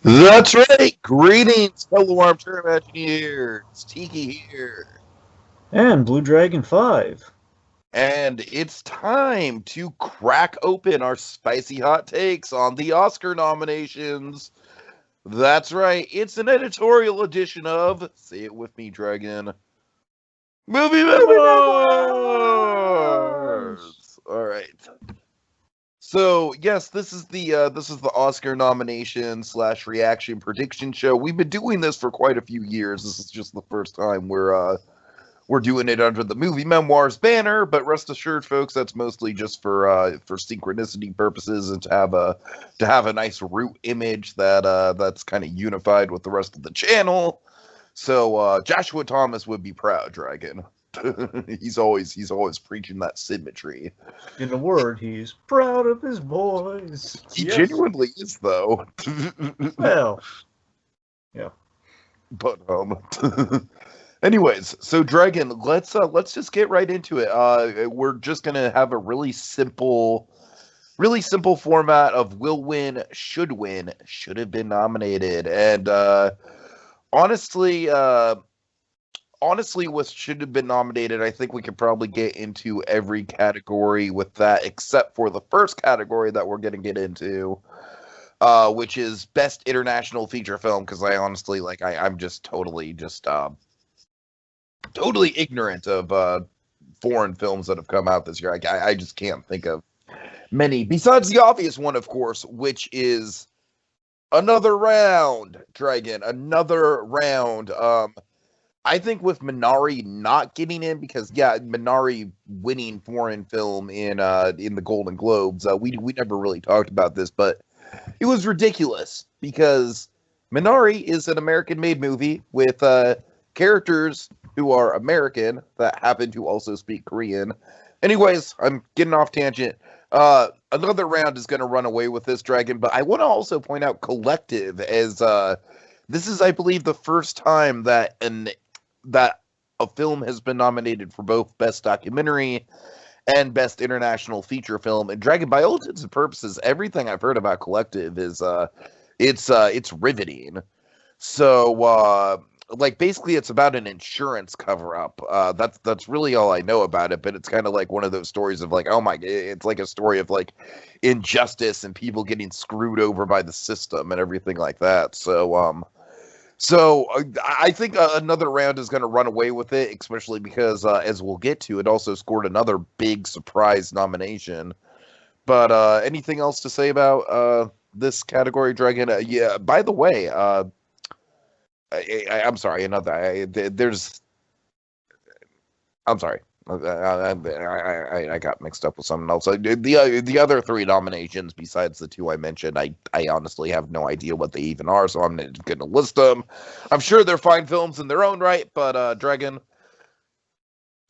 That's right. Greetings, fellow armchair Imagineers. Tiki here. And Blue Dragon 5. And it's time to crack open our spicy hot takes on the Oscar nominations. That's right. It's an editorial edition of, say it with me, Dragon, Movie Movie Memoirs! Memoirs. All right. So yes, this is the Oscar nomination slash reaction prediction show. We've been doing this for quite a few years. This is just the first time we're doing it under the Movie Memoirs banner. But rest assured, folks, that's mostly just for synchronicity purposes and to have a nice root image that's kind of unified with the rest of the channel. So Joshua Thomas would be proud, Dragon. he's always preaching that symmetry. In a word, he's proud of his boys. He Yes. genuinely is, though. Well, yeah. But anyways, so Dragon, let's just get right into it. We're just gonna have a really simple format of will win, should have been nominated, and honestly, honestly, what should have been nominated, I think we could probably get into every category with that, except for the first category that we're going to get into, which is best international feature film. Because I honestly, I'm just totally ignorant of foreign films that have come out this year. I just can't think of many besides the obvious one, of course, which is another round, Dragon, another round. I think with Minari not getting in, because Minari winning foreign film in the Golden Globes, we never really talked about this, but it was ridiculous because Minari is an American-made movie with characters who are American that happen to also speak Korean. Anyways, I'm getting off tangent. Another round is going to run away with this, Dragon, but I want to also point out Collective as this is, I believe, the first time that a film has been nominated for both Best Documentary and Best International Feature Film. And Dragon, by all intents and purposes, everything I've heard about Collective is it's riveting. So basically it's about an insurance cover up. That's really all I know about it, but it's kind of like one of those stories of like, oh my, it's like a story of like injustice and people getting screwed over by the system and everything like that. So I think another round is going to run away with it, especially because, as we'll get to, it also scored another big surprise nomination. But anything else to say about this category, Dragon? Yeah. By the way, I'm sorry. I'm sorry. I got mixed up with something else. The other three nominations, besides the two I mentioned, I honestly have no idea what they even are, so I'm not going to list them. I'm sure they're fine films in their own right, but Dragon,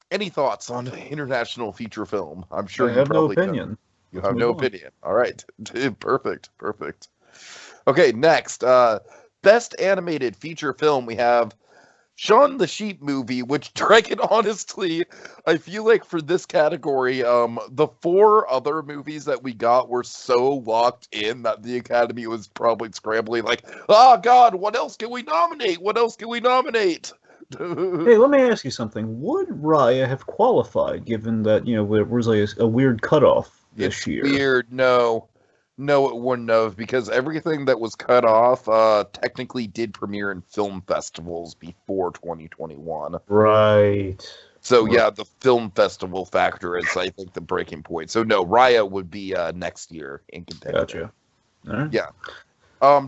any thoughts on international feature film? I'm sure I you have no probably don't. opinion. You Let's have move no on. opinion. All right, perfect. Okay, next, best animated feature film, we have Shaun the Sheep movie, which Dragon, honestly, I feel like for this category, the four other movies that we got were so locked in that the Academy was probably scrambling, like, oh God, what else can we nominate? What else can we nominate? Hey, let me ask you something. Would Raya have qualified, given that, there was like a weird cutoff this It's year? weird. No, it wouldn't have, because everything that was cut off technically did premiere in film festivals before 2021. Right. So yeah, the film festival factor is, I think, the breaking point. So no, Raya would be next year in contention. Gotcha. All right. Yeah.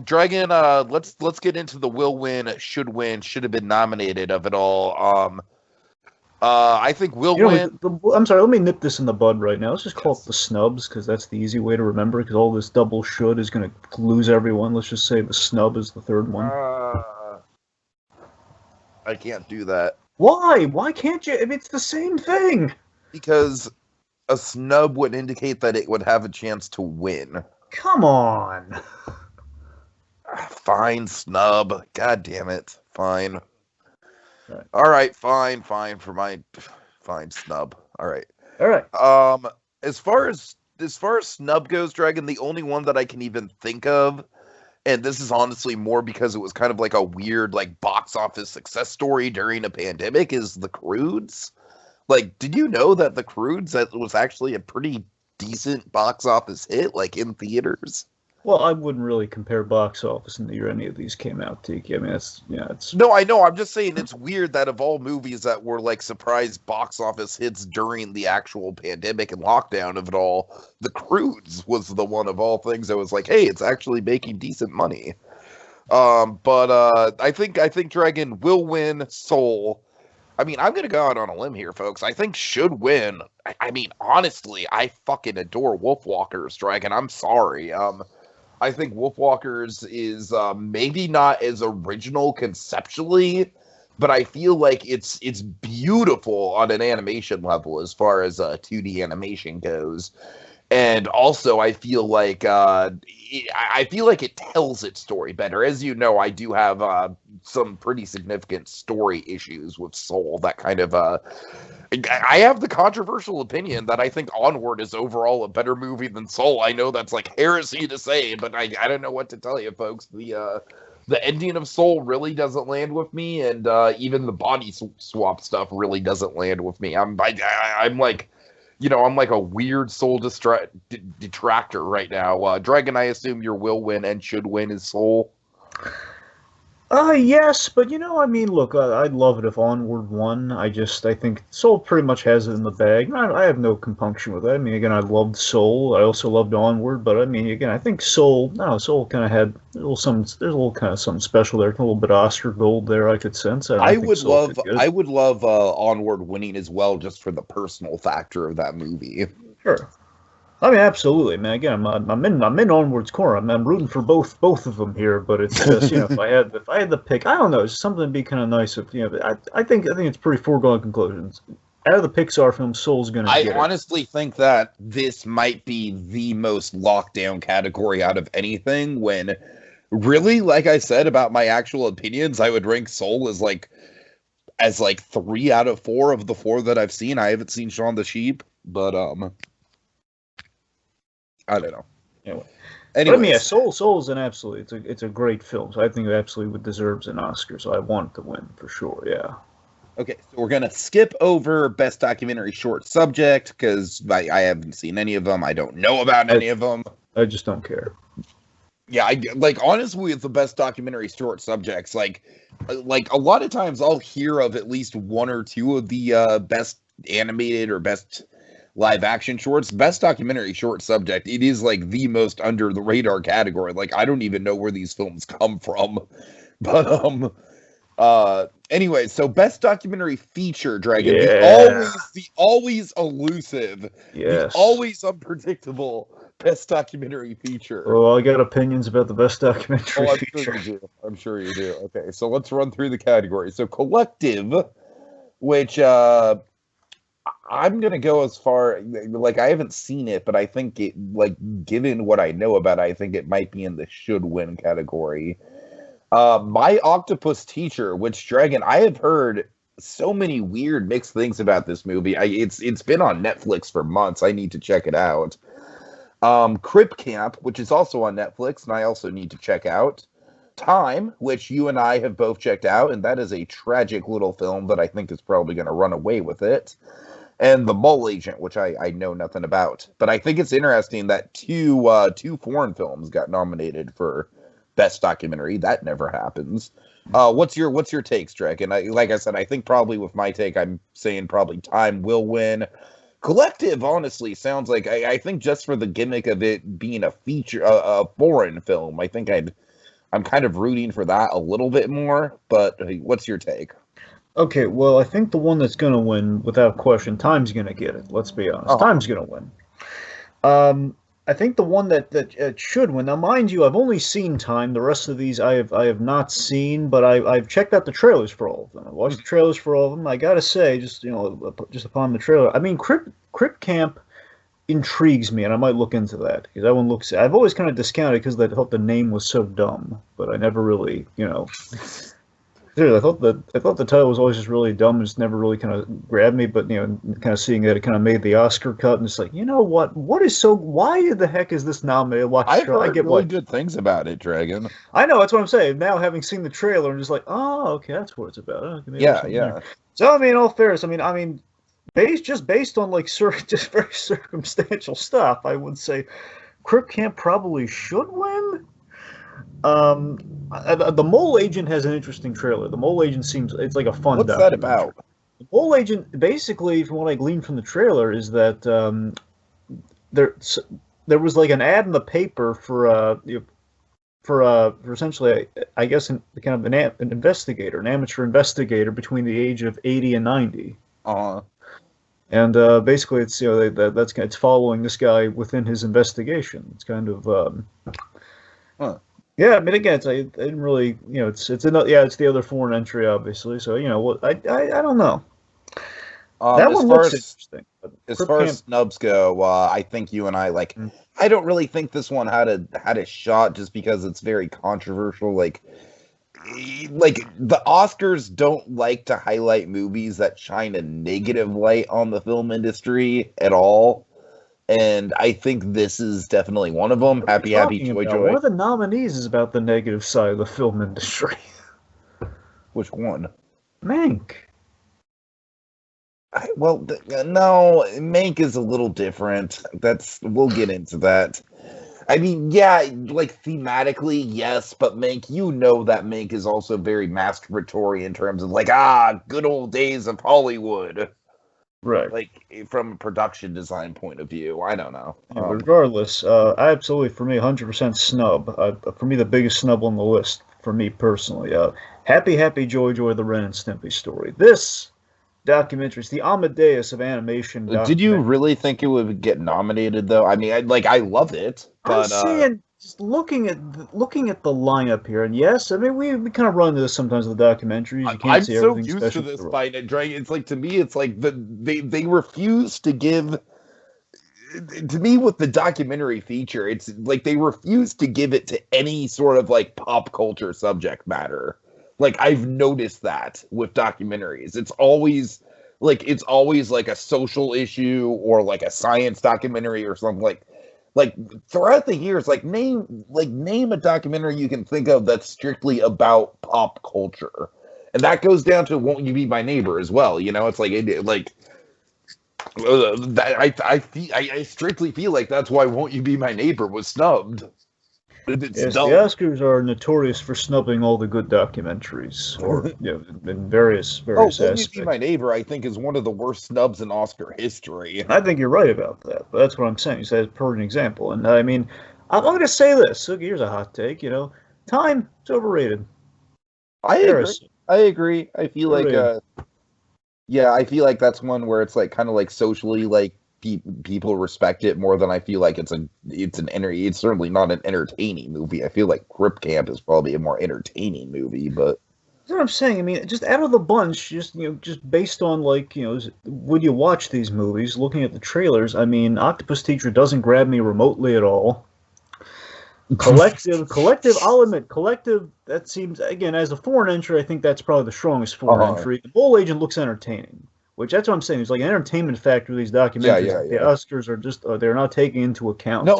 Dragon, let's get into the will win, should have been nominated of it all. I think will win. I'm sorry, let me nip this in the bud right now. Let's just call Yes. it the snubs, because that's the easy way to remember, because all this double should is going to lose everyone. Let's just say the snub is the third one. I can't do that Why? Why can't you? I mean, it's the same thing. because a snub would indicate that it would have a chance to win. Come on. Fine, snub. God damn it. Fine. Right. All right, fine for my fine snub. All right. All right. As far as snub goes, Dragon, the only one that I can even think of and this is honestly more because it was kind of like a weird like box office success story during a pandemic, is The Croods. Like, did you know that The Croods that was actually a pretty decent box office hit, like in theaters? Well, I wouldn't really compare box office in the year any of these came out, Tiki. I mean, it's... No, I know. I'm just saying it's weird that of all movies that were like surprise box office hits during the actual pandemic and lockdown of it all, The Croods was the one of all things that was like, hey, it's actually making decent money. But I think Dragon will win. Soul, I mean, I'm gonna go out on a limb here, folks. I think should win. I mean, honestly, I fucking adore Wolfwalkers, Dragon. I'm sorry. I think Wolfwalkers is maybe not as original conceptually, but I feel like it's beautiful on an animation level as far as 2D animation goes. And also, I feel like it tells its story better. As you know, I do have some pretty significant story issues with Soul. That kind of I have the controversial opinion that I think Onward is overall a better movie than Soul. I know that's like heresy to say, but I don't know what to tell you, folks. The ending of Soul really doesn't land with me, and even the body swap stuff really doesn't land with me. I'm like, you know, I'm like a weird Soul detractor right now. Dragon, I assume your will win and should win is Soul. Yes, but you know, I mean, look, I'd love it if Onward won. I think Soul pretty much has it in the bag. I have no compunction with it. I mean, again, I loved Soul. I also loved Onward, but I mean, again, I think Soul kind of had there's a little kind of something special there, a little bit of Oscar gold there. I could sense. I would love Onward winning as well, just for the personal factor of that movie. Sure. I mean, absolutely, man. Again, I'm in Onward's corner. I'm rooting for both of them here. But it's just, you know, if I had the pick, I don't know. It's something to be kind of nice. If you know, I think it's pretty foregone conclusions. Out of the Pixar films, Soul's gonna. I honestly think that this might be the most lockdown category out of anything. When really, like I said about my actual opinions, I would rank Soul as like 3 out of 4 of the 4 that I've seen. I haven't seen Shaun the Sheep, but I don't know. Anyway, I mean, yeah, Soul is an absolutely. It's a great film. So I think it absolutely deserves an Oscar. So I want it to win for sure. Yeah. Okay, so we're gonna skip over Best Documentary Short Subject because I haven't seen any of them. I don't know about any of them. I just don't care. Yeah, honestly, it's the Best Documentary Short Subjects. Like a lot of times I'll hear of at least 1 or 2 of the best animated or best live action shorts. Best Documentary Short Subject, it is like the most under the radar category. Like, I don't even know where these films come from. But anyway, so Best Documentary Feature, Dragon. Yeah. The always elusive, yes, the always unpredictable Best Documentary Feature. Oh, I got opinions about the Best Documentary Feature. I'm sure you do. Okay, so let's run through the categories. So Collective, which I'm gonna go as far, like, I haven't seen it, but I think it, like, given what I know about it, I think it might be in the should win category. My Octopus Teacher, which, Dragon, I have heard so many weird mixed things about this movie. It's been on Netflix for months. I need to check it out. Crip Camp, which is also on Netflix, and I also need to check out. Time, which you and I have both checked out, and that is a tragic little film that I think is probably going to run away with it. And The Mole Agent, which I know nothing about. But I think it's interesting that two foreign films got nominated for Best Documentary. That never happens. What's your takes, Dragon? Like I said, I think probably with my take, I'm saying probably Time will win. Collective, honestly, sounds like I think just for the gimmick of it being a feature, a foreign film, I think I'm kind of rooting for that a little bit more. But what's your take? Okay, well, I think the one that's going to win, without question, Time's going to get it. Let's be honest. Time's going to win. I think the one that should win. Now, mind you, I've only seen Time. The rest of these I have not seen, but I've checked out the trailers for all of them. I watched the trailers for all of them. I got to say, just upon the trailer, I mean, Crip Camp intrigues me, and I might look into that because that one looks. I've always kind of discounted because I thought the name was so dumb, but I never really, Dude, I thought the title was always just really dumb and just never really kind of grabbed me. But kind of seeing that it kind of made the Oscar cut, and it's like, you know what? Why the heck is this nominated? I've heard really good things about it, Dragon. I know, that's what I'm saying. Now, having seen the trailer, I'm just like, oh, okay, that's what it's about. Okay, yeah. There. So I mean, in all fairness, I mean, based on like just very circumstantial stuff, I would say Crip Camp probably should win. The Mole Agent has an interesting trailer. The Mole Agent it's like a fun. What's that about? The Mole Agent, basically, from what I gleaned from the trailer, is that there was like an ad in the paper for essentially, I guess, kind of an investigator, an amateur investigator between the age of 80 and 90. And basically, it's it's following this guy within his investigation. It's kind of. Yeah, I mean, again, I didn't really, it's the other foreign entry, obviously. So I don't know. That one looks interesting. As far as snubs go, I think you and I I don't really think this one had a shot just because it's very controversial. Like the Oscars don't like to highlight movies that shine a negative light on the film industry at all. And I think this is definitely one of them. Happy, joy, joy. One of the nominees is about the negative side of the film industry. Which one? Mank. No, Mank is a little different. We'll get into that. I mean, yeah, like thematically, yes, but Mank, that Mank is also very masturbatory in terms of good old days of Hollywood. Right. Like, from a production design point of view, I don't know. Regardless, absolutely, for me, 100% snub. For me, the biggest snub on the list, for me personally. Happy, joy, the Ren and Stimpy story. This documentary is the Amadeus of animation. Did you really think it would get nominated, though? I mean, I love it. But, I'm saying, just looking at the lineup here, and yes, I mean, we kind of run into this sometimes with the documentaries. You can't see everything. I'm so used to this by Dragon. It's like, to me, it's like they refuse to give. To me, with the documentary feature, it's like they refuse to give it to any sort of pop culture subject matter. Like, I've noticed that with documentaries. It's always a social issue or a science documentary or something throughout the years, name a documentary you can think of that's strictly about pop culture, and that goes down to "Won't You Be My Neighbor" as well. It's I strictly feel like that's why "Won't You Be My Neighbor" was snubbed. Yes, the Oscars are notorious for snubbing all the good documentaries, or in various aspects. "Won't You Be My Neighbor," I think, is one of the worst snubs in Oscar history. I think you're right about that, but that's what I'm saying. You said it's per an example, and I mean, I'm going to say this. So here's a hot take. Time is overrated. I agree. I feel I feel like that's one where it's kind of socially people respect it more than I feel like it's certainly not an entertaining movie. I feel like Crip Camp is probably a more entertaining movie, but that's what I'm saying. I mean, just out of the bunch, just based on would you watch these movies? Looking at the trailers, I mean, Octopus Teacher doesn't grab me remotely at all. Collective, I'll admit, Collective, that seems, again, as a foreign entry, I think that's probably the strongest foreign entry. The Mole Agent looks entertaining. Which, that's what I'm saying. It's like an entertainment factor of these documentaries. Yeah. The Oscars are just, they're not taking into account. No,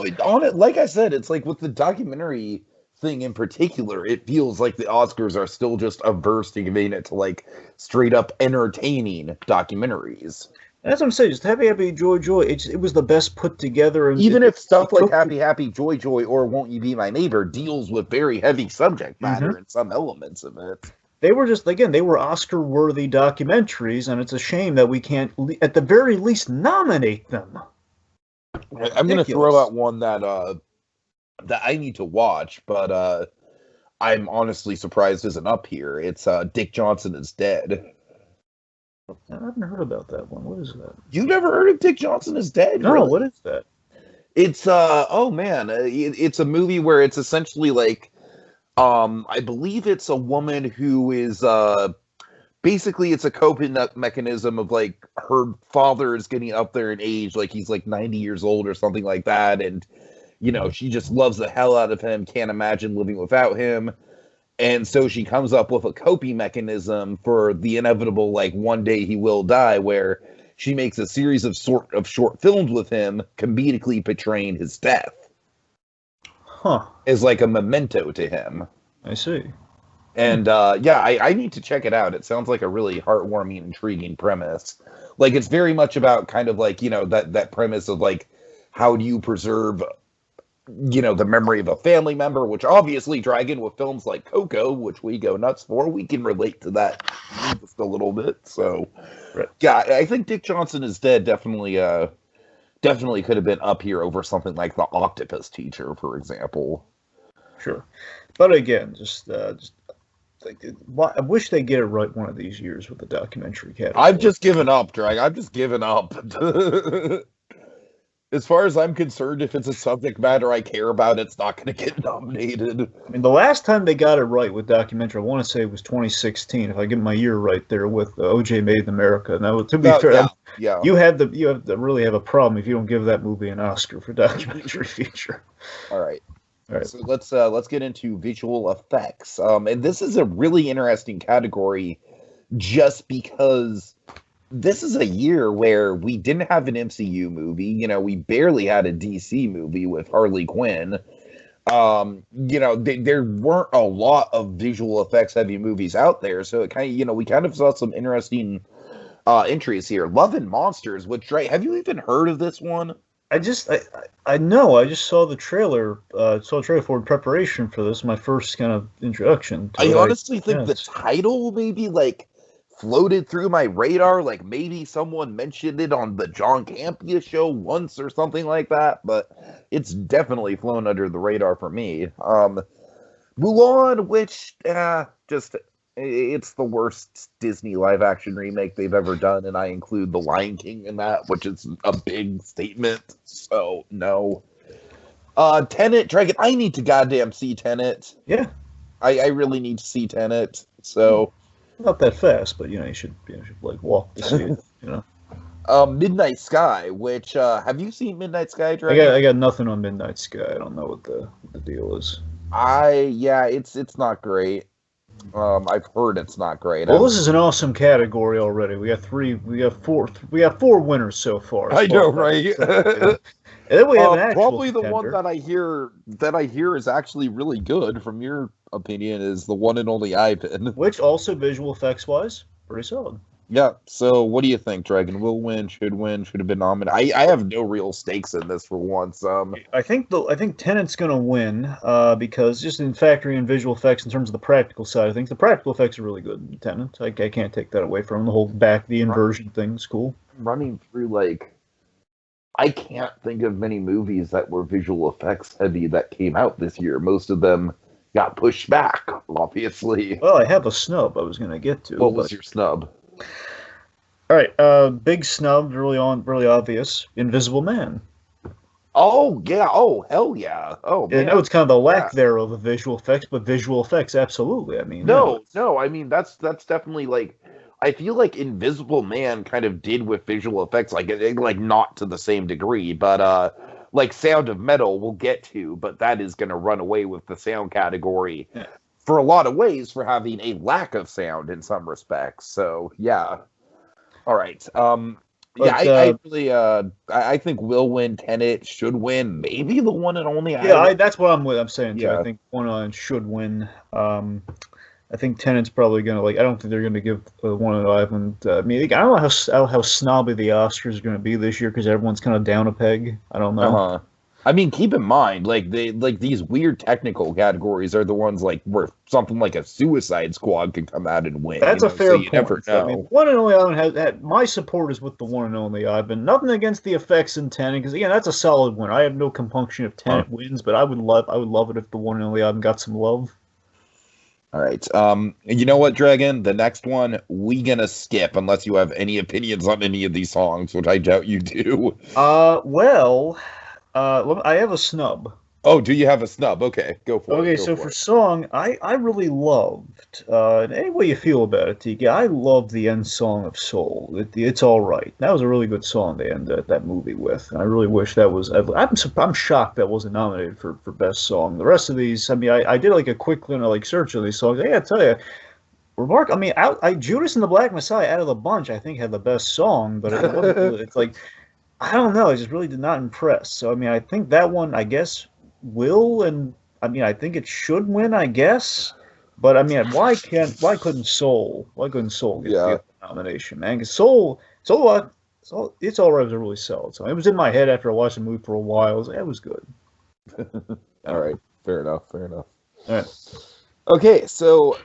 like I said, it's like with the documentary thing in particular, it feels like the Oscars are still just averse to giving it to straight up entertaining documentaries. That's what I'm saying. Just Happy, Joy, Joy. It was the best put together. And even if stuff like Happy, Joy, Joy, or Won't You Be My Neighbor deals with very heavy subject matter in some elements of it. They were Oscar-worthy documentaries, and it's a shame that we can't, at the very least, nominate them. I'm going to throw out one that I need to watch, but I'm honestly surprised isn't up here. It's Dick Johnson Is Dead. I haven't heard about that one. What is that? You've never heard of Dick Johnson Is Dead? No, really? What is that? It's it's a movie where it's essentially I believe it's a woman who is basically it's a coping mechanism of her father is getting up there in age, he's 90 years old or something like that, and she just loves the hell out of him, can't imagine living without him, And so she comes up with a coping mechanism for the inevitable, like, one day he will die, where she makes a series of short films with him, comedically portraying his death. Huh. As like a memento to him. I see. And I need to check it out. It sounds like a really heartwarming, intriguing premise. Like, it's very much about kind of like, that premise of like, how do you preserve the memory of a family member, which obviously, Dragon, with films like Coco, which we go nuts for, we can relate to that just a little bit. So, right. Yeah, I think Dick Johnson Is Dead definitely could have been up here over something like The Octopus Teacher, for example. Sure. But again, I wish they get it right one of these years with the documentary category. I've just given up, Drag. I've just given up. As far as I'm concerned, if it's a subject matter I care about, it's not going to get nominated. I mean, the last time they got it right with documentary, I want to say it was 2016. If I get my year right there with O.J. Made in America. Now, to be fair, you have to really have a problem if you don't give that movie an Oscar for documentary feature. All right. So let's get into visual effects. And this is a really interesting category, just because this is a year where we didn't have an MCU movie. We barely had a DC movie with Harley Quinn. There weren't a lot of visual effects heavy movies out there. So it kind of, we kind of saw some interesting entries here. Love and Monsters, which, right, have you even heard of this one? I know. I just saw the trailer. For preparation for this. My first kind of introduction. I honestly think the title maybe like floated through my radar. Like maybe someone mentioned it on the John Campea show once or something like that. But it's definitely flown under the radar for me. Mulan, which it's the worst Disney live-action remake they've ever done, and I include The Lion King in that, which is a big statement, so no. Tenet, Dragon, I need to goddamn see Tenet. Yeah. I really need to see Tenet, so... Not that fast, but, you should like, walk to see it, Midnight Sky, which, have you seen Midnight Sky, Dragon? I got nothing on Midnight Sky. I don't know what the deal is. It's not great. I've heard it's not great. Well, this is an awesome category already. We got four winners so far. I know, right? And then we have an actual probably the contender. one that I hear is actually really good, from your opinion, is The One and Only Ivan. Which also, visual effects wise, pretty solid. Yeah. So, what do you think, Dragon? Will win? Should have been nominated. I have no real stakes in this for once. I think Tenet's going to win because just in factoring in visual effects in terms of the practical side of things, the practical effects are really good in Tenet. I can't take that away from him. The whole the inversion thing's cool. Running through I can't think of many movies that were visual effects heavy that came out this year. Most of them got pushed back, obviously. Well, I have a snub I was going to get to. What was your snub? All right, big snub, really obvious. Invisible Man. Oh yeah! Oh hell yeah! Oh man! I know it's kind of the lack thereof of visual effects, but visual effects, absolutely. I mean, no. I mean that's definitely I feel like Invisible Man kind of did with visual effects, like not to the same degree, but Sound of Metal we'll get to, but that is going to run away with the sound category for a lot of ways for having a lack of sound in some respects. So yeah. All right. I really I think will win. Tenet should win. Maybe The One and Only. That's what I'm saying too. I think one should win. I think Tenet's probably gonna I don't think they're gonna give One and Only. I mean, I don't know how snobby the Oscars are gonna be this year because everyone's kind of down a peg. I don't know. I mean, keep in mind, these weird technical categories are the ones where something like a Suicide Squad can come out and win. That's a fair point. Never know. I mean, One and Only Ivan has my support is with The One and Only Ivan. Nothing against the effects in Tenet, because again, that's a solid win. I have no compunction if Tenet wins, but I would love it if The One and Only Ivan got some love. All right. You know what, Dragon? The next one we gonna skip unless you have any opinions on any of these songs, which I doubt you do. I have a snub. Oh, do you have a snub? Okay, go for it. Okay, Go so for for it. song, I really loved, any way you feel about it, Tiki, I love the end song of Soul. It's All Right. That was a really good song to end that movie with. And I really wish that was, I'm shocked that wasn't nominated for Best Song. The rest of these, I mean, I did like a quick, search of these songs. I gotta tell you, I mean, Judas and the Black Messiah out of the bunch, I think had the best song, but it wasn't really, it's like, I don't know. It just really did not impress. So I mean, I think that one, I guess, will, and I mean, I think it should win, I guess. But I mean, why couldn't Soul Yeah. get the nomination, man? Because it's all right. It was a really solid song. It was in my head after I watched the movie for a while. It was good. All right. Fair enough. Fair enough. All right. Okay, so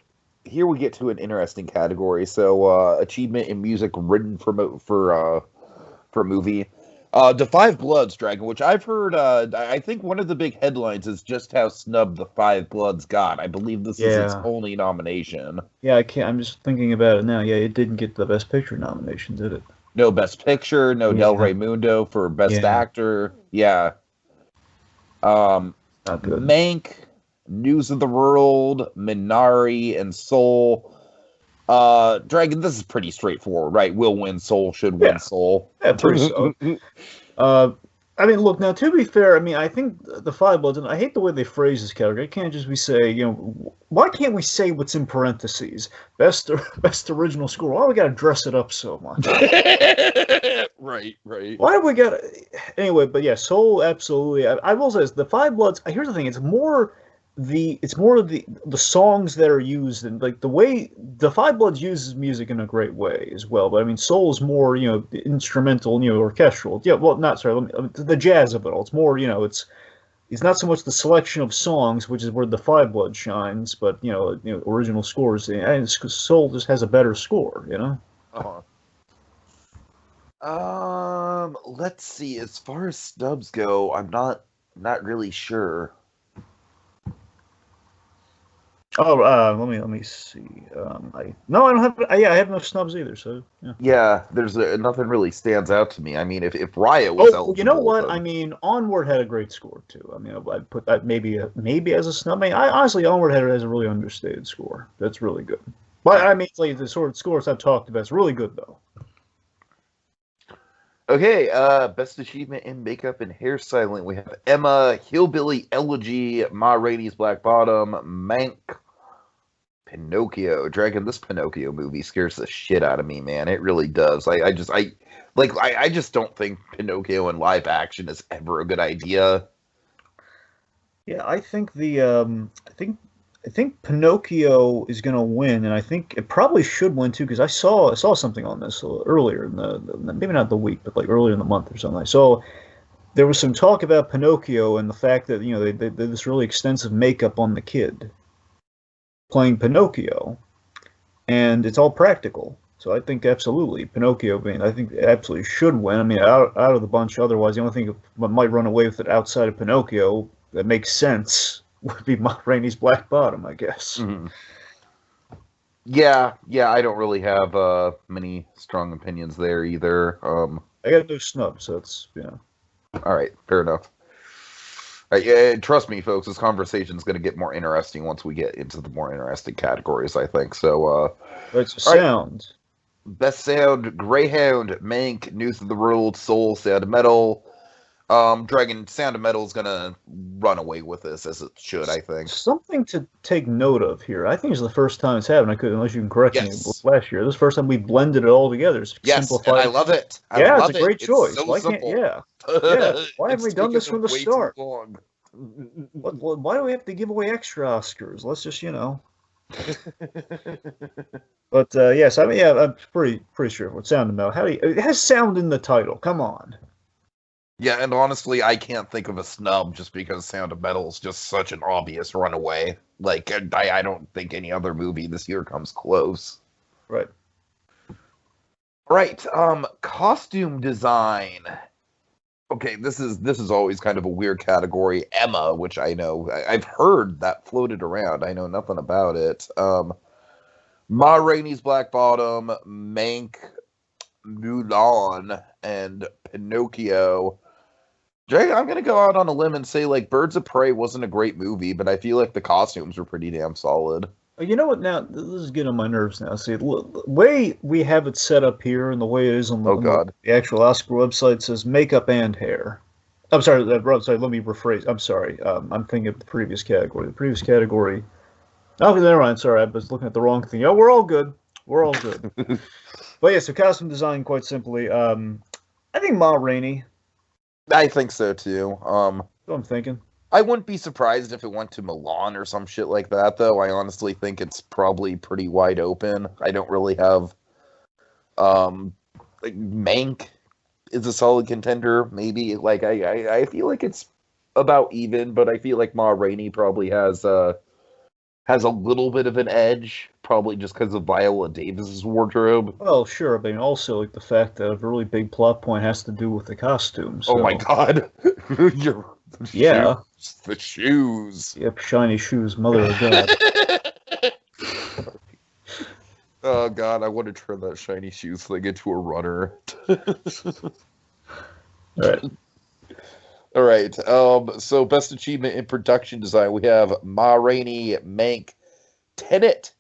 here we get to an interesting category. So, achievement in music written for a movie. The Five Bloods, Dragon, which I've heard, I think one of the big headlines is just how snubbed the Five Bloods got. I believe this is its Yeah. only nomination. Yeah, I can't. I'm just thinking about it now. Yeah, it didn't get the Best Picture nomination, did it? No Best Picture, no Del Yeah. Reymundo for Best Yeah. Actor. Yeah. Not good. Mank, News of the World, Minari, and Soul. Dragon, this is pretty straightforward, right? Will win Soul, should win Yeah. Soul. Yeah, pretty so. I mean, look, now to be fair, I mean, I think the Five Bloods, and I hate the way they phrase this category. It can't just be say, why can't we say what's in parentheses? Best original score. Why we gotta dress it up so much? Right. Why do we gotta? Anyway, but yeah, Soul, absolutely. I will say this, the Five Bloods. Here's the thing: it's more of the songs that are used, and like the way the Five Bloods uses music in a great way as well. But I mean, Soul is more instrumental, orchestral. Yeah, well, not sorry, the jazz of it all. It's more it's not so much the selection of songs, which is where the Five Bloods shines, but original scores. And Soul just has a better score. Uh-huh. Let's see. As far as snubs go, I'm not really sure. Oh, let me see. I don't have. I have no snubs either. So yeah. Yeah, there's nothing really stands out to me. I mean, if Riot was eligible, you know what? then... I mean, Onward had a great score too. I mean, I'd put that maybe as a snub. I mean, honestly, Onward has a really understated score. That's really good. But I mean, like the sort of scores I've talked about, it's really good though. Okay, best achievement in makeup and hairstyling. We have Emma, Hillbilly Elegy, Ma Rainey's Black Bottom, Mank, Pinocchio. Dragon, this Pinocchio movie scares the shit out of me, man. It really does. I just don't think Pinocchio in live action is ever a good idea. Yeah, I think I think Pinocchio is going to win, and I think it probably should win too because I saw something on this earlier in the maybe not the week, but like earlier in the month or something. I saw there was some talk about Pinocchio and the fact that they did this really extensive makeup on the kid playing Pinocchio, and it's all practical. So I think absolutely Pinocchio I think absolutely should win. I mean, out of the bunch, otherwise the only thing that might run away with it outside of Pinocchio that makes sense would be Ma Rainey's Black Bottom, I guess. Mm-hmm. Yeah, I don't really have many strong opinions there either. I got no snub, so it's All right, fair enough. Yeah, trust me, folks, this conversation is going to get more interesting once we get into the more interesting categories, I think. So, it's a sound. Right. Best sound: Greyhound, Mank, News of the World, Soul, Sound of Metal. Dragon, Sound of Metal is going to run away with this, as it should, I think. Something to take note of here. I think it's the first time it's happened. I could, unless you can correct me. Last year, this is the first time we blended it all together. Yes, and I love it. It's a great choice. So Why simple. Yeah. Why haven't we done this from the start? Why do we have to give away extra Oscars? Let's just, But yes, I mean, I'm pretty sure what Sound of Metal. It has sound in the title. Come on. Yeah, and honestly, I can't think of a snub just because Sound of Metal is just such an obvious runaway. Like, I don't think any other movie this year comes close. Right. Right. Costume design. Okay, this is always kind of a weird category. Emma, which I know I've heard that floated around. I know nothing about it. Ma Rainey's Black Bottom, Mank, Mulan, and Pinocchio. Jay, I'm gonna go out on a limb and say like Birds of Prey wasn't a great movie, but I feel like the costumes were pretty damn solid. You know what? Now this is getting on my nerves. Now, see, the way we have it set up here, and the way it is on Oh God. the actual Oscar website says makeup and hair. I'm sorry. Let me rephrase. I'm sorry. I'm thinking of the previous category. The previous category. Oh, never mind. Sorry, I was looking at the wrong thing. Oh, we're all good. We're all good. But yeah, so costume design, quite simply. I think Ma Rainey. I think so too. That's what I'm thinking. I wouldn't be surprised if it went to Milan or some shit like that, though. I honestly think it's probably pretty wide open. I don't really have. Like Mank is a solid contender, maybe. Like I feel like it's about even, but I feel like Ma Rainey probably has a little bit of an edge, probably just because of Viola Davis's wardrobe. Well, sure, but also like the fact that a really big plot point has to do with the costumes. So. Oh my God! Yeah. The shoes. Yep, shiny shoes, mother of God. Oh God, I want to turn that shiny shoes thing into a runner. All right. So best achievement in production design, we have Ma Rainey, Mank, Tenet,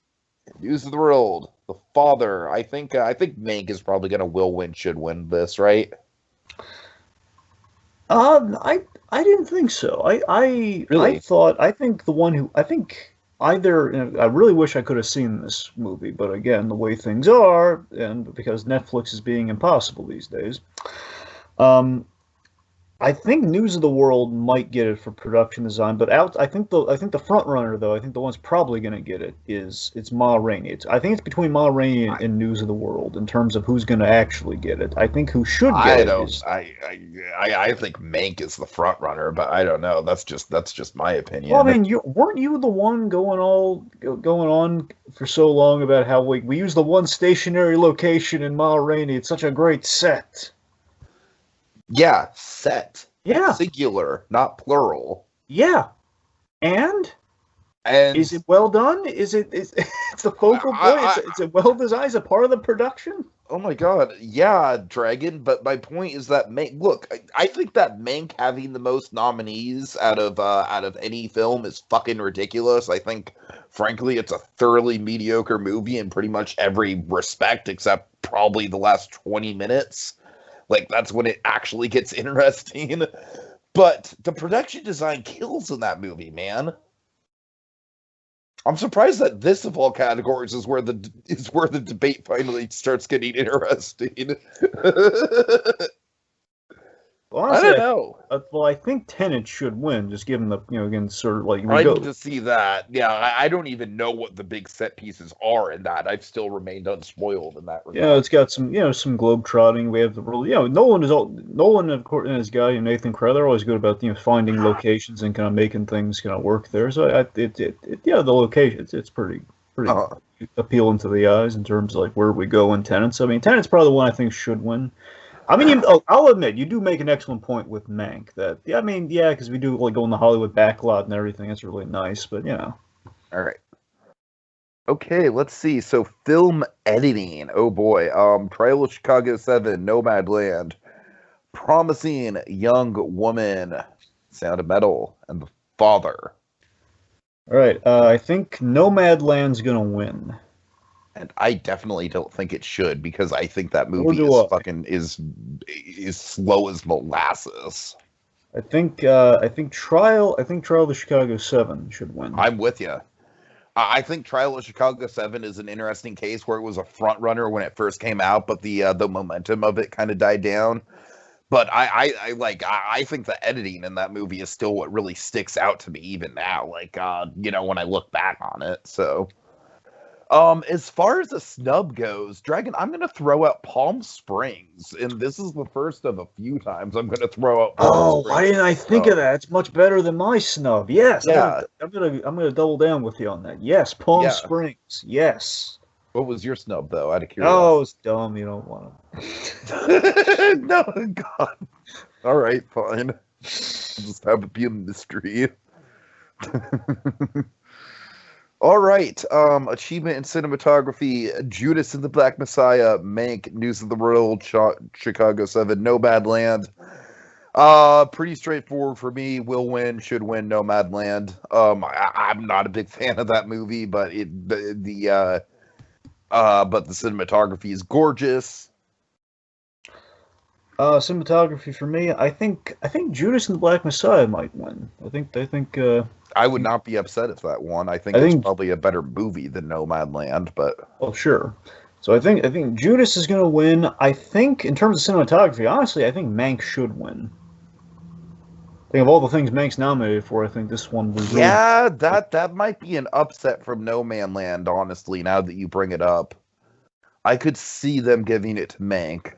News of the World, The Father. I think Mank is probably gonna should win this, right? I didn't think so. Really? I think the one who I think either I really wish I could have seen this movie, but again, the way things are, and because Netflix is being impossible these days, I think News of the World might get it for production design, but I think the front runner though, I think the one's probably going to get it's Ma Rainey. I think it's between Ma Rainey and News of the World in terms of who's going to actually get it. I think who should get it is I think Mank is the front runner, but I don't know. That's just my opinion. Well, I mean, weren't you the one going on for so long about how we use the one stationary location in Ma Rainey? It's such a great set. Yeah, set. Yeah. Singular, not plural. Yeah. And is it well done? It's the focal point? Is it well designed? Is it part of the production? Oh my God. Yeah, Dragon, but my point is that look, I think that Mank having the most nominees out of any film is fucking ridiculous. I think frankly it's a thoroughly mediocre movie in pretty much every respect except probably the last 20 minutes. Like, that's when it actually gets interesting. But the production design kills in that movie, man. I'm surprised that this, of all categories, is where the debate finally starts getting interesting. Well, honestly, I don't know. Well, I think Tenet should win, just given the again sort of like I need to see that. Yeah, I don't even know what the big set pieces are in that. I've still remained unspoiled in that regard. Yeah, it's got some some globe trotting. We have the Nolan of course and his guy Nathan Crowder, they're always good about finding locations and kind of making things kind of work there. So the location it's pretty appealing to the eyes in terms of like where we go in Tenet. So I mean, Tenet's probably the one I think should win. I mean, I'll admit, you do make an excellent point with Mank. That because we do like go in the Hollywood backlot and everything. It's really nice, but All right. Okay, let's see. So, film editing. Oh boy. Trial of Chicago 7, Nomadland, Promising Young Woman, Sound of Metal, and The Father. All right. I think Nomadland's gonna win. And I definitely don't think it should because I think that movie is slow as molasses. I think Trial of Chicago 7 should win. I'm with you. I think Trial of Chicago 7 is an interesting case where it was a front runner when it first came out, but the momentum of it kind of died down. But I think the editing in that movie is still what really sticks out to me even now. Like when I look back on it. So. As far as a snub goes, Dragon, I'm going to throw out Palm Springs, and this is the first of a few times I'm going to throw out Palm Springs. Why didn't I think of that? It's much better than my snub. Yes, yeah. I'm gonna double down with you on that. Yes, Palm Springs. Yes. What was your snub, though, out of curiosity? Oh, it's dumb. You don't want to. No, God. All right, fine. We'll just have it be a mystery. All right. Achievement in cinematography: Judas and the Black Messiah, Mank, News of the World, Chicago 7, Nomadland, Pretty straightforward for me. Will win, should win. Nomadland. I'm not a big fan of that movie, but but the cinematography is gorgeous. Cinematography for me, I think Judas and the Black Messiah might win. I would not be upset if that won. I think it's probably a better movie than Nomadland, but oh sure. So I think Judas is going to win. I think in terms of cinematography, honestly, I think Mank should win. I think of all the things Mank's nominated for, I think this one was yeah, that might be an upset from No Man Land, honestly, now that you bring it up. I could see them giving it to Mank.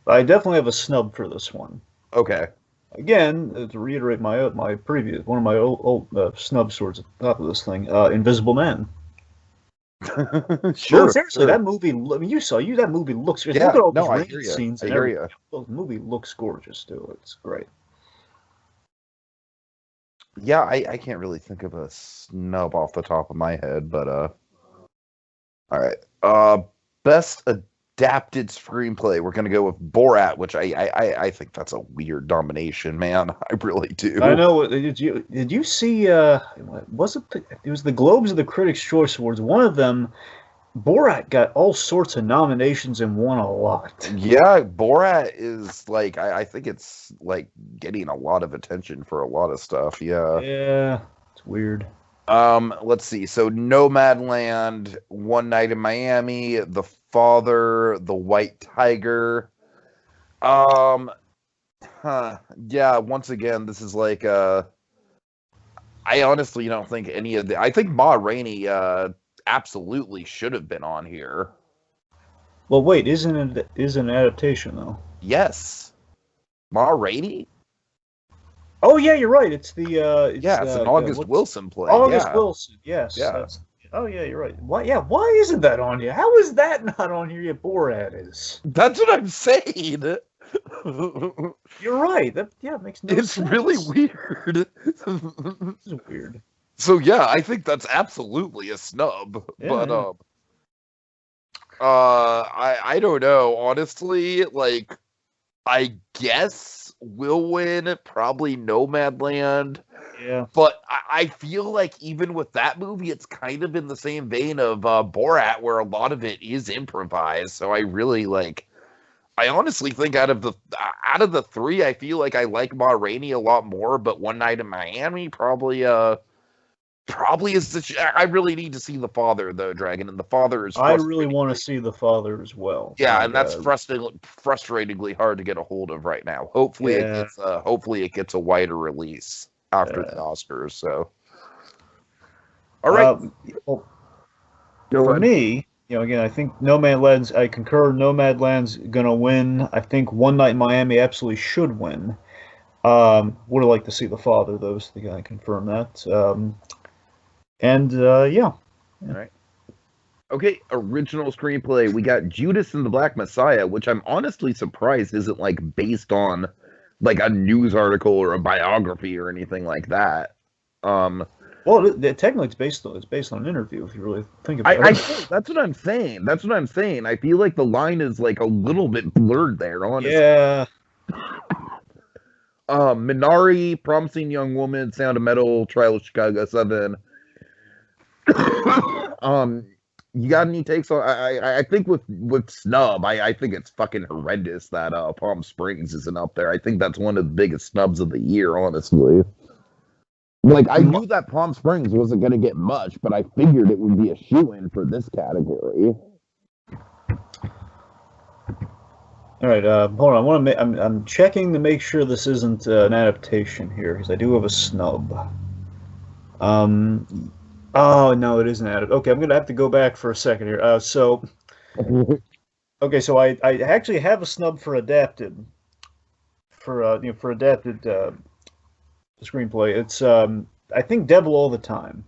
I definitely have a snub for this one. Okay. Again, to reiterate my previous one of my old snub swords at the top of this thing, Invisible Man. Sure. No, seriously, sure. that movie. I mean, that movie looks. Yeah, look at all no, those I rain hear scenes. I hear you. The movie looks gorgeous too. It's great. Yeah, I can't really think of a snub off the top of my head, but all right. Best adapted screenplay. We're gonna go with Borat, which I think that's a weird nomination, man. I really do. I know. Did you see? Was it? It was the Globes of the Critics' Choice Awards. One of them, Borat got all sorts of nominations and won a lot. Yeah, Borat is like I think it's like getting a lot of attention for a lot of stuff. Yeah. Yeah, it's weird. Let's see. So Nomadland, One Night in Miami, The Father, The White Tiger. Yeah, once again, this is like I honestly don't think any of I think Ma Rainey absolutely should have been on here. Well, wait, isn't it an adaptation though? Yes. Ma Rainey? Oh yeah, you're right. It's the it's an August Wilson play. August Wilson, yes. Yeah. Oh yeah, you're right. Why? Yeah, why isn't that on here? How is that not on here yet? Borat is. That's what I'm saying. You're right. That makes no sense. It's really weird. This is weird. So yeah, I think that's absolutely a snub. Yeah, but yeah. I don't know. Honestly, like I guess will win probably Nomadland. Yeah. But I feel like even with that movie, it's kind of in the same vein of Borat, where a lot of it is improvised. So I really like. I honestly think out of the three, I feel like I like Ma Rainey a lot more. But One Night in Miami probably is I really need to see The Father though, Dragon, and The Father is. I really want to see The Father as well. Yeah, and that's frustratingly hard to get a hold of right now. Hopefully it gets a wider release after the Oscars. So, all right. Well, for me, again, I think Nomadland's. I concur. Nomadland's gonna win. I think One Night in Miami absolutely should win. Would have liked to see The Father, though, so the guy confirm that. Yeah. All right. Okay, original screenplay. We got Judas and the Black Messiah, which I'm honestly surprised isn't like based on like a news article or a biography or anything like that. Well, technically, it's based on an interview. If you really think about it, that's what I'm saying. That's what I'm saying. I feel like the line is like a little bit blurred there. Honestly. Yeah. Minari, Promising Young Woman, Sound of Metal, Trial of Chicago 7. You got any takes on? I think with Snub, I think it's fucking horrendous that Palm Springs isn't up there. I think that's one of the biggest snubs of the year, honestly. Like, I knew that Palm Springs wasn't going to get much, but I figured it would be a shoo-in for this category. All right, hold on. I'm checking to make sure this isn't an adaptation here, because I do have a snub. Oh no, it isn't added. Okay, I'm gonna have to go back for a second here. Okay, so I actually have a snub for adapted. For adapted screenplay, it's I think Devil All the Time.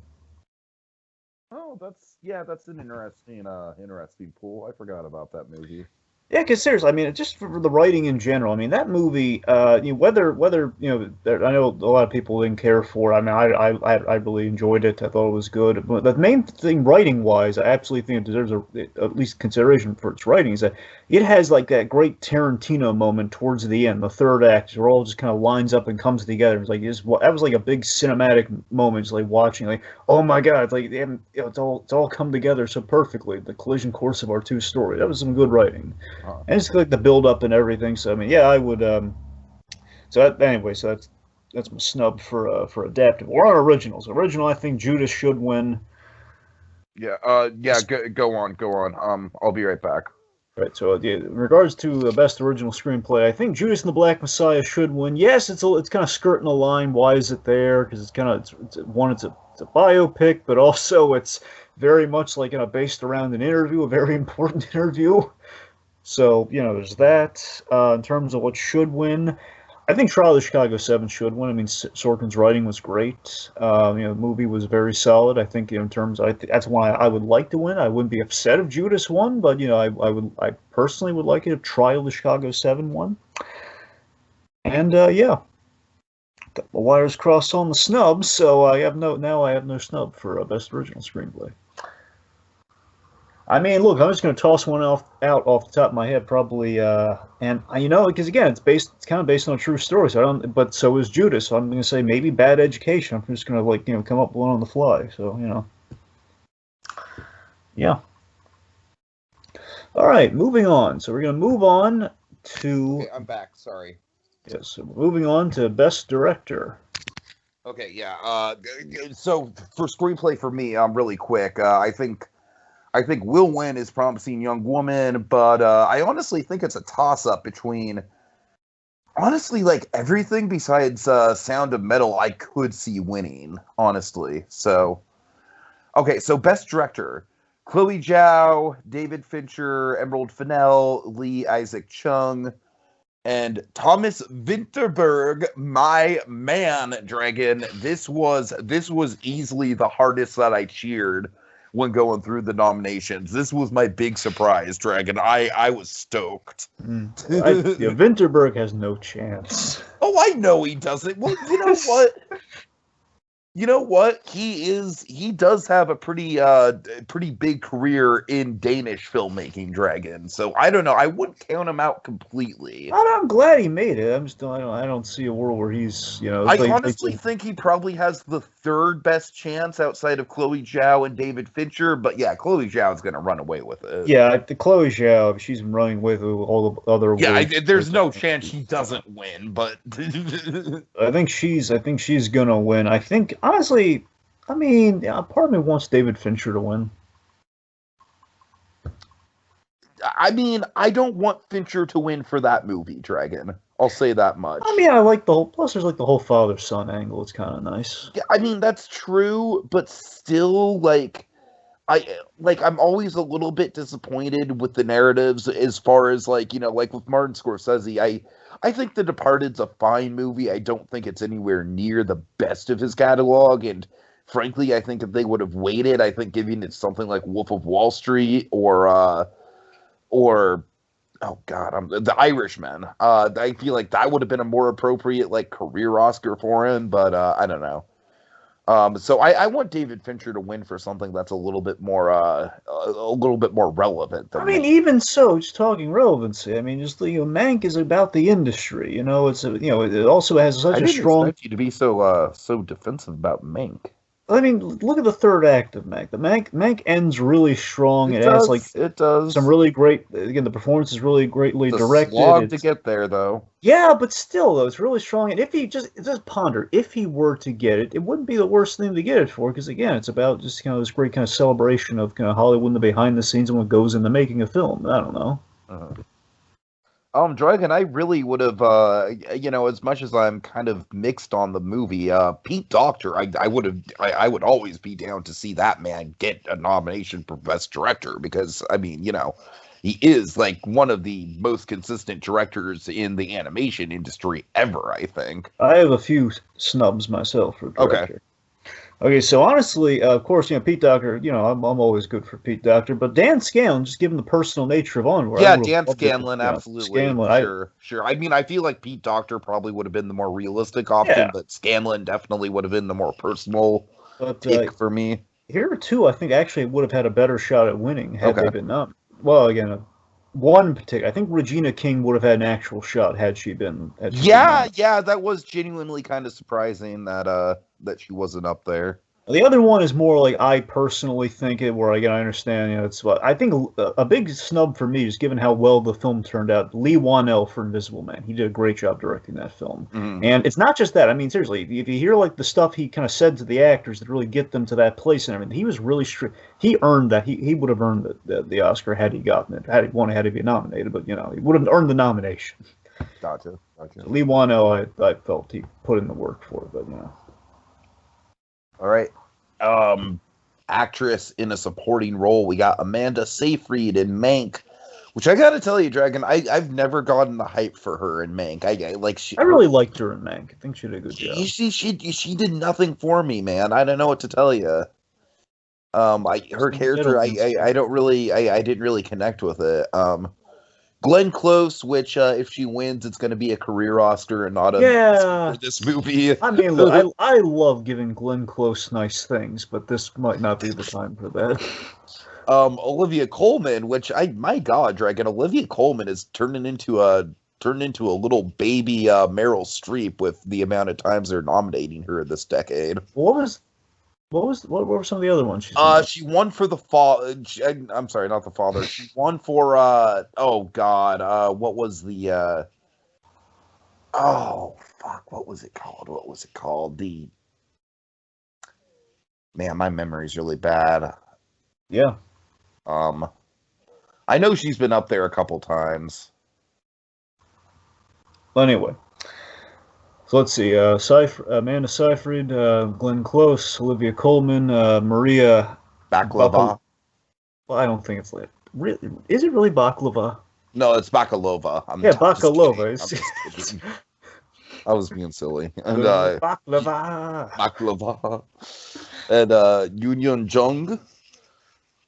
Oh, that's an interesting pool. I forgot about that movie. Yeah, because seriously, I mean, just for the writing in general, I mean, that movie, whether I know a lot of people didn't care for it. I mean, I really enjoyed it. I thought it was good. But the main thing, writing wise, I absolutely think it deserves at least consideration for its writing. Is that it has like that great Tarantino moment towards the end, the third act, where all just kind of lines up and comes together. It's like that was like a big cinematic moment, just like watching, like, oh my God, it's like it's all come together so perfectly. The collision course of our two stories. That was some good writing. And it's like the build up and everything. So I mean, yeah, I would. Anyway, so that's my snub for adaptive. We're on originals. Original, I think Judas should win. Yeah. Go on. I'll be right back. Right. So yeah, in regards to the best original screenplay, I think Judas and the Black Messiah should win. Yes, it's kind of skirting the line. Why is it there? Because it's kind of it's a biopic, but also it's very much like based around an interview, a very important interview. So, there's that. In terms of what should win, I think Trial of the Chicago 7 should win. I mean, Sorkin's writing was great. The movie was very solid. I think in terms, that's why I would like to win. I wouldn't be upset if Judas won, but I personally would like it if Trial of the Chicago 7 won. And yeah, got my wires crossed on the snubs, so I have no snub for best original screenplay. I mean, look, I'm just going to toss one out off the top of my head, probably, and because again, it's kind of based on a true story. But so is Judas. So I'm going to say maybe Bad Education. I'm just going to come up with one on the fly. So yeah. All right, moving on. So we're going to move on to. Okay, I'm back. Sorry. Yes, so moving on to Best Director. Okay, yeah. So for screenplay for me, really quick. I think will win is Promising Young Woman, but I honestly think it's a toss-up between, honestly, like everything besides Sound of Metal I could see winning, honestly. So, okay, so Best Director, Chloe Zhao, David Fincher, Emerald Fennell, Lee Isaac Chung, and Thomas Vinterberg, my man, Dragon. This was easily the hardest that I cheered when going through the nominations. This was my big surprise, Dragon. I was stoked. Vinterberg has no chance. Oh, I know he doesn't. Well, you know what? You know what? He does have a pretty big career in Danish filmmaking, Dragon. So I don't know. I wouldn't count him out completely. I'm glad he made it. I don't see a world where he's, I honestly think he probably has the third best chance outside of Chloe Zhao and David Fincher. But yeah, Chloe Zhao is going to run away with it. Yeah, the Chloe Zhao, she's running with all the other awards. Yeah, there's no chance she doesn't win, but I think she's going to win. I think honestly, I mean, part of me wants David Fincher to win. I mean, I don't want Fincher to win for that movie, Dragon. I'll say that much. I mean, I like the whole. Plus, there's like the whole father-son angle. It's kind of nice. Yeah, I mean that's true, but still, I'm always a little bit disappointed with the narratives as far as like with Martin Scorsese. I think The Departed's a fine movie. I don't think it's anywhere near the best of his catalog, and frankly, I think if they would have waited, I think giving it something like Wolf of Wall Street or oh god, The Irishman. I feel like that would have been a more appropriate career Oscar for him, but I don't know. So I want David Fincher to win for something that's a little bit more relevant. I mean, even so, just talking relevancy. I mean, just Mank is about the industry. It also has such a strong. I didn't expect you to be so defensive about Mank. I mean, look at the third act of Mank. The Mank ends really strong. It does some really great. Again, the performance is really greatly directed. Slog to get there, though. Yeah, but still, though, it's really strong. And if he just ponder, if he were to get it, it wouldn't be the worst thing to get it for, because again, it's about just this great kind of celebration of Hollywood and the behind the scenes and what goes into making a film. I don't know. Dragon, I really would have, as much as I'm kind of mixed on the movie, Pete Docter, I would always be down to see that man get a nomination for Best Director, because, I mean, he is, one of the most consistent directors in the animation industry ever, I think. I have a few snubs myself for director. Okay, so honestly, of course, Pete Docter. I'm always good for Pete Docter, but Dan Scanlon, just given the personal nature of Onward, I Yeah, would have Dan loved it. Scanlon, absolutely. Scanlon, Sure. I mean, I feel like Pete Docter probably would have been the more realistic option, yeah, but Scanlon definitely would have been the more personal but pick for me. here too, I think actually would have had a better shot at winning had Okay. they been up. Well, again, one particular. I think Regina King would have had an actual shot had she been. Yeah, that was genuinely kind of surprising that she wasn't up there. The other one is more like I personally think it, where again I understand, it's what I think a big snub for me is given how well the film turned out. Lee Wanell for Invisible Man, he did a great job directing that film, and it's not just that. I mean, seriously, if you hear like the stuff he kind of said to the actors that really get them to that place and everything, he was really strict. He earned that. He would have earned the Oscar had he gotten it. Had he won, had he been nominated, but he would have earned the nomination. Gotcha. So Lee Wanell, I felt he put in the work for it, but All right. Actress in a supporting role. We got Amanda Seyfried in Mank, which I gotta tell you, Dragon, I've never gotten the hype for her in Mank. I really liked her in Mank. I think she did a good job. She did nothing for me, man. I don't know what to tell you. Her character, I didn't really connect with it. Glenn Close, which if she wins, it's going to be a career Oscar and not a for this movie. I mean, look, I love giving Glenn Close nice things, but this might not be the time for that. Olivia Coleman, which my God, Dragon, Olivia Coleman is turning into a little baby Meryl Streep with the amount of times they're nominating her this decade. What were some of the other ones? She won for the father. I'm sorry, not the father. She won for oh God, what was the oh fuck, what was it called? The man, my memory's really bad. Yeah. I know she's been up there a couple times. Well, anyway. So let's see, Amanda Seyfried, Glenn Close, Olivia Coleman, Maria Baklava. Well, I don't think it's like really. Is it really Baklava? No, it's Bakalova. Bakalova. I was being silly. And Baklava. And Yoon Jung.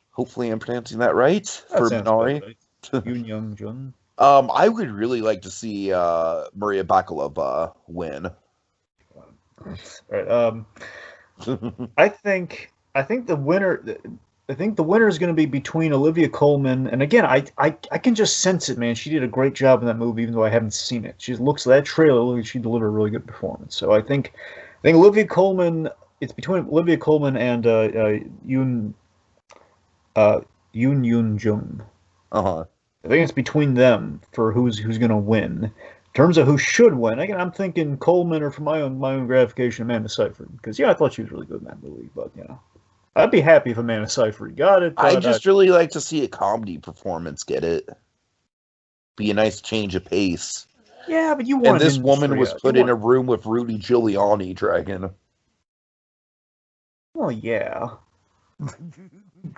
Hopefully, I'm pronouncing that right. For Minari. Right. Yoon Jung. I would really like to see Maria Bakalova win. Right. I think the winner. I think the winner is going to be between Olivia Coleman and again, I can just sense it, man. She did a great job in that movie, even though I haven't seen it. She looks that trailer. She delivered a really good performance. So I think Olivia Coleman. It's between Olivia Coleman and Yoon Jung. I think it's between them for who's going to win. In terms of who should win, again, I'm thinking Coleman, or for my own gratification, Amanda Seyfried, because I thought she was really good in that movie. But I'd be happy if Amanda Seyfried got it. I just really like to see a comedy performance get it. Be a nice change of pace. Yeah, but you want. And this woman was put in a room with Rudy Giuliani, Dragon. Well, yeah.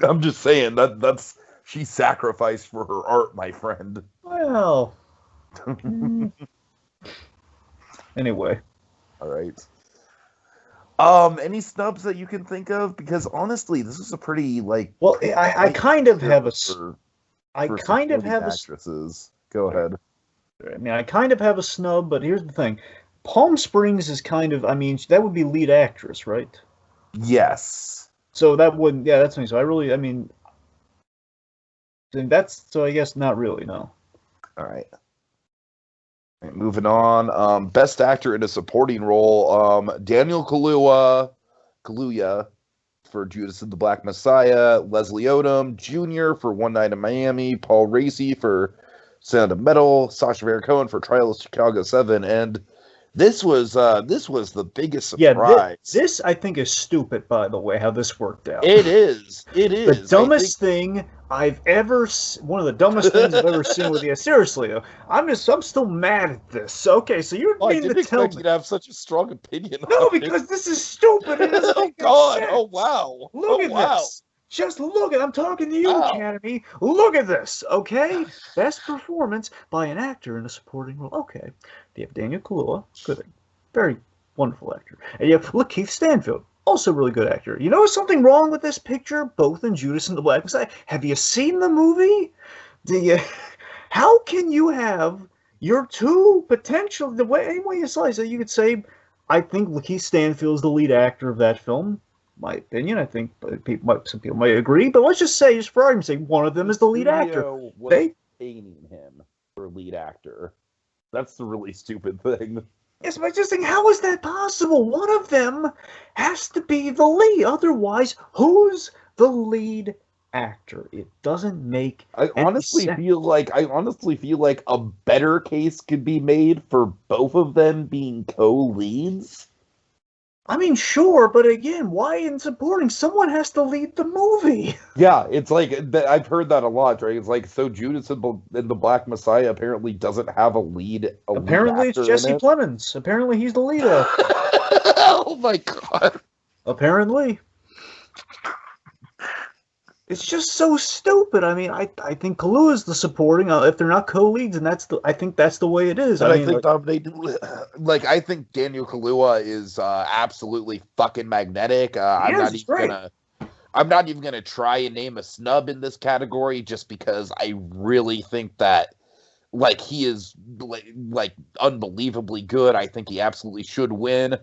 I'm just saying that's. She sacrificed for her art, my friend. Well. Anyway. All right. Any snubs that you can think of? Because honestly, this is a pretty Well, I kind of have a. Actresses. Go ahead. I mean, I kind of have a snub, but here's the thing: Palm Springs is kind of. I mean, that would be lead actress, right? Yes. So that wouldn't. Yeah, that's me. So I mean. So I guess not really, no. All right. Moving on. Best actor in a supporting role. Daniel Kaluuya for Judas and the Black Messiah. Leslie Odom Jr. for One Night in Miami. Paul Raci for Sound of Metal. Sacha Baron Cohen for Trial of Chicago 7. And this was the biggest surprise. Yeah, this I think is stupid, by the way, how this worked out. It is. The dumbest thing I've ever one of the dumbest things I've ever seen with you. Seriously, though, I'm still mad at this. Okay, so you're meaning to tell me you to have such a strong opinion. No, because this is stupid. It oh God! Sense. Oh wow! Look at this. Just look at. I'm talking to you, Academy. Look at this. Okay, best performance by an actor in a supporting role. Okay, you have Daniel Kaluuya, good, very wonderful actor, and you have Keith Stanfield. also a really good actor. You know something wrong with this picture? Both in Judas and the Black Messiah. Have you seen the movie? How can you have your two potential, any way you slice it, you could say, I think Lakeith Stanfield is the lead actor of that film. My opinion, I think some people might agree, but let's just say, just for argument's sake, one of them is the lead actor. Was painting him for lead actor. That's the really stupid thing. Yes, but I just think, how is that possible? One of them has to be the lead. Otherwise, who's the lead actor? It doesn't make I honestly feel like a better case could be made for both of them being co-leads. I mean, sure, but again, why in supporting? Someone has to lead the movie. Yeah, it's like, I've heard that a lot, right? It's like, so Judas and the Black Messiah apparently doesn't have a lead. Apparently it's Jesse Plemons. Apparently he's the lead actor. Oh my god. Apparently. It's just so stupid. I mean, I think Kaluuya's the supporting. If they're not co-leads, and I think that's the way it is. And I think I think Daniel Kaluuya is absolutely fucking magnetic. I'm not even gonna try and name a snub in this category, just because I really think that he is like unbelievably good. I think he absolutely should win.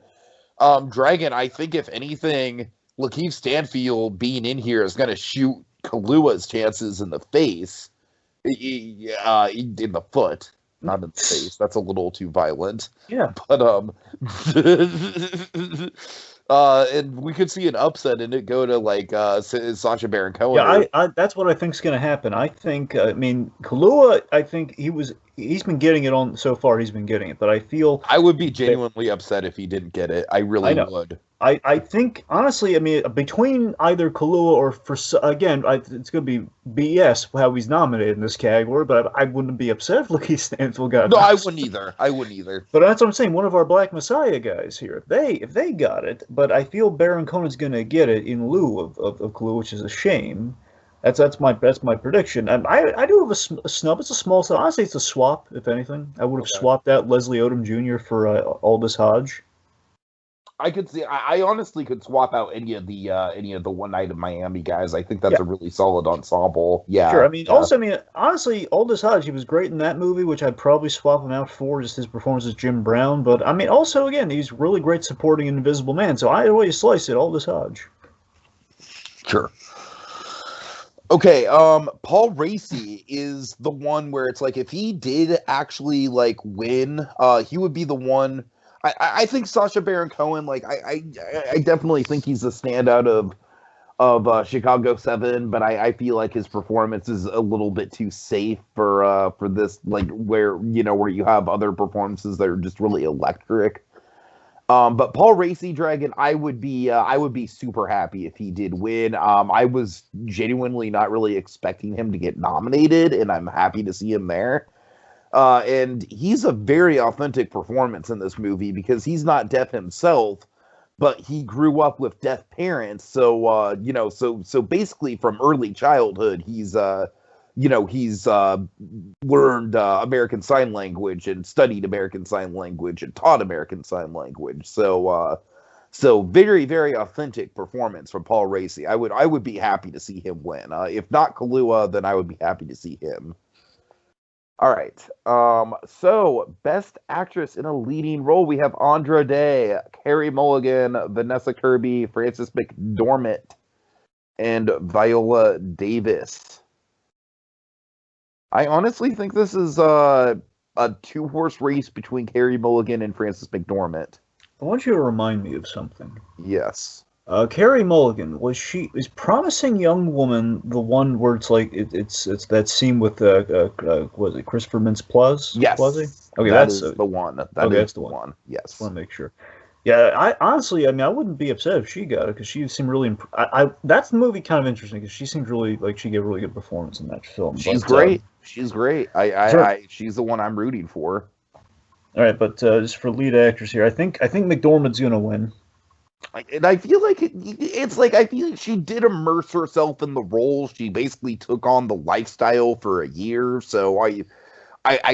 Dragon, I think if anything, Lakeith Stanfield being in here is going to shoot Kaluuya's chances in the face, in the foot, not in the face. That's a little too violent. Yeah. But and we could see an upset and it go to Sacha Baron Cohen. Yeah, that's what I think is going to happen. I think, I mean, Kaluuya, I think he's been getting it on so far. He's been getting it, but I feel I would be genuinely upset if he didn't get it. I really would. I think, honestly, I mean, between either Kaluuya it's going to be BS how he's nominated in this category, but I wouldn't be upset if Lakeith Stanfield got it. No, I wouldn't either. But that's what I'm saying. One of our Black Messiah guys here, if they got it, but I feel Baron Conan's going to get it in lieu of Kaluuya, which is a shame. That's my prediction. And I do have a snub. It's a small snub. Honestly, it's a swap, if anything. I would have swapped out Leslie Odom Jr. for Aldous Hodge. I could see. I honestly could swap out any of the One Night in Miami guys. I think that's a really solid ensemble. Yeah, sure. I mean, honestly, Aldous Hodge, he was great in that movie, which I'd probably swap him out for just his performance as Jim Brown. But I mean, also again, he's really great supporting an Invisible Man. So either way you slice it, Aldous Hodge. Sure. Okay, Paul Raci is the one where it's like, if he did actually win, he would be the one. I think Sacha Baron Cohen, I definitely think he's a standout of Chicago 7, but I feel like his performance is a little bit too safe for this, where you have other performances that are just really electric. But Paul Raci, Dragon, I would be super happy if he did win. I was genuinely not really expecting him to get nominated, and I'm happy to see him there. And he's a very authentic performance in this movie because he's not deaf himself, but he grew up with deaf parents. So, so basically from early childhood, he's learned American Sign Language and studied American Sign Language and taught American Sign Language. So very, very authentic performance from Paul Raci. I would be happy to see him win. If not Kaluuya, then I would be happy to see him. All right. So Best Actress in a Leading Role, we have Andra Day, Carey Mulligan, Vanessa Kirby, Frances McDormand, and Viola Davis. I honestly think this is a two-horse race between Carey Mulligan and Frances McDormand. I want you to remind me of something. Yes. Carey Mulligan, is Promising Young Woman the one where it's it's that scene with was it Christopher Mintz-Plasse? Yes. Okay, that's the one. That's the one. Yes. Just want to make sure. Yeah, I honestly, I wouldn't be upset if she got it because she seemed really. That's the movie kind of interesting because she seemed really she gave a really good performance in that film. She's great. She's great. She's the one I'm rooting for. All right, but just for lead actors here, I think McDormand's gonna win. And I feel like I feel like she did immerse herself in the role. She basically took on the lifestyle for a year. So I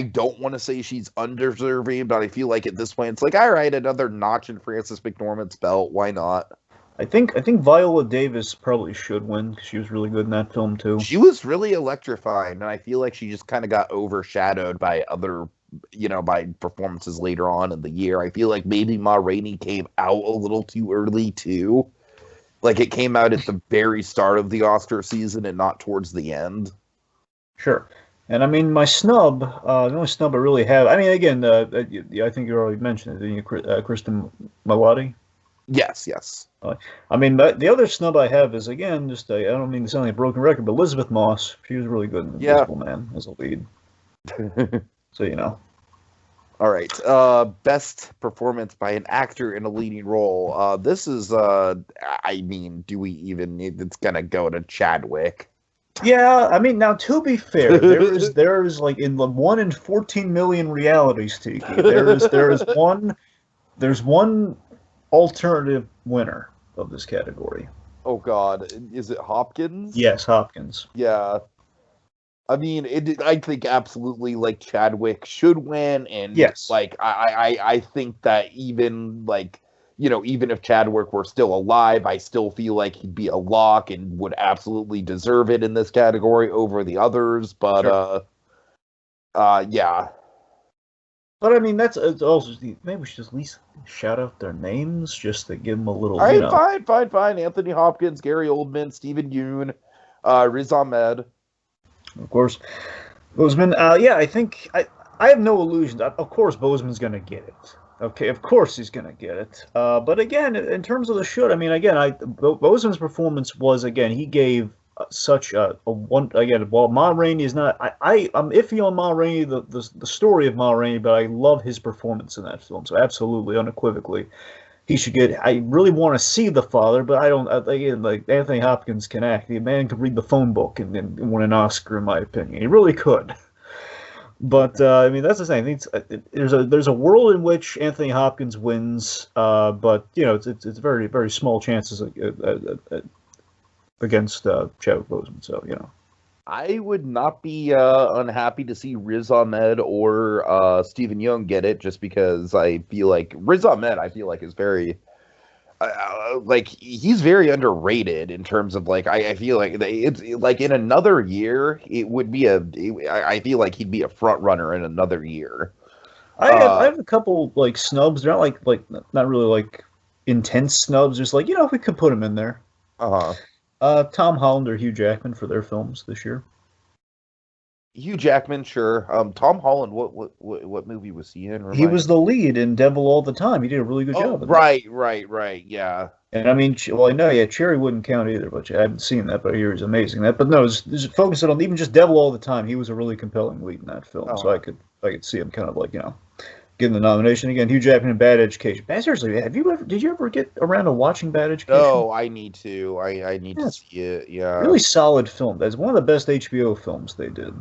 don't want to say she's undeserving, but I feel like at this point it's all right, another notch in Frances McDormand's belt. Why not? I think Viola Davis probably should win because she was really good in that film too. She was really electrifying, and I feel like she just kind of got overshadowed by other, by performances later on in the year. I feel like maybe Ma Rainey came out a little too early too. Like it came out at the very start of the Oscar season and not towards the end. Sure. And I mean, my snub, the only snub I really have, I mean, again, I think you already mentioned it, didn't you, Kristen Milioti? Yes, yes. I mean, the other snub I have is, again, just, I don't mean to sound like a broken record, but Elizabeth Moss, she was really good in Invisible Man as a lead. So, All right. Best performance by an actor in a leading role. This is, I mean, do we even need, it's going to go to Chadwick. Yeah, I mean, now to be fair, there is like in the 1 in 14 million realities, Tiki. There's one alternative winner of this category. Oh God, is it Hopkins? Yes, Hopkins. Yeah. I mean, I think absolutely like Chadwick should win, and yes, like I think that even like even if Chadwick were still alive, I still feel like he'd be a lock and would absolutely deserve it in this category over the others. But yeah. But I mean, it's also maybe we should just at least shout out their names just to give them a little. All right, fine. Anthony Hopkins, Gary Oldman, Stephen Yeun, Riz Ahmed. Of course, Boseman. Yeah, I think I have no illusions. Of course, Boseman's going to get it. Okay, of course he's going to get it. But again, in terms of the should, I mean, again, Boseman's performance was, again, he gave such a one. Again, while Ma Rainey is not, I'm iffy on Ma Rainey, the story of Ma Rainey, but I love his performance in that film. So absolutely, unequivocally, he should get. I really want to see The Father, but I don't. Again, like Anthony Hopkins can act. The man could read the phone book and win an Oscar, in my opinion. He really could. But I mean, that's the thing. I think there's a world in which Anthony Hopkins wins, but it's very very small chances against Chadwick Boseman. So I would not be unhappy to see Riz Ahmed or Stephen Yeun get it, just because I feel like Riz Ahmed, is very like he's very underrated in terms of like I feel like it's like in another year it would be I feel like he'd be a front runner in another year. I have a couple like snubs. They're not like not really like intense snubs. Just like if we could put him in there. Tom Holland or Hugh Jackman for their films this year. Hugh Jackman, sure. Tom Holland, what movie was he in? He was the lead in Devil All the Time. He did a really good job. Right, yeah. And I mean, well, I know, yeah, Cherry wouldn't count either, but I haven't seen that, but I hear he's amazing. But no, just focusing on even just Devil All the Time. He was a really compelling lead in that film, so I could see him kind of like getting the nomination again. Hugh Jackman in Bad Education. Seriously, did you ever get around to watching Bad Education? No, I need to. I need to see it. Yeah, really solid film. That's one of the best HBO films they did.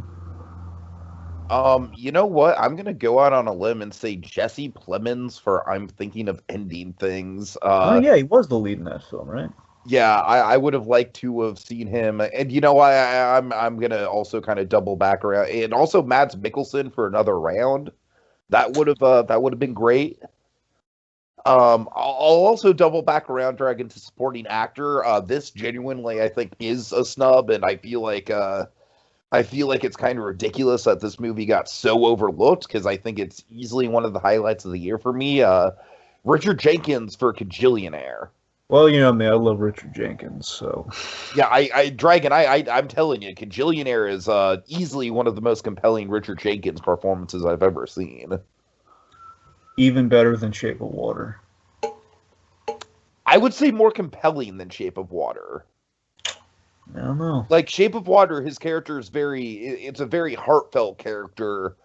You know what? I'm gonna go out on a limb and say Jesse Plemons for I'm Thinking of Ending Things. Yeah, he was the lead in that film, right? Yeah, I would have liked to have seen him, and I'm gonna also kind of double back around, and also Mads Mikkelsen for Another Round. That would have been great. I'll also double back around, Dragon, to supporting actor. This genuinely, I think, is a snub, and I feel like it's kind of ridiculous that this movie got so overlooked, because I think it's easily one of the highlights of the year for me. Richard Jenkins for Kajillionaire. Well, you know me, I love Richard Jenkins, so. Yeah, Dragon, I'm telling you, Kajillionaire is easily one of the most compelling Richard Jenkins performances I've ever seen. Even better than Shape of Water. I would say more compelling than Shape of Water. I don't know. Like, Shape of Water, his character is it's a very heartfelt character,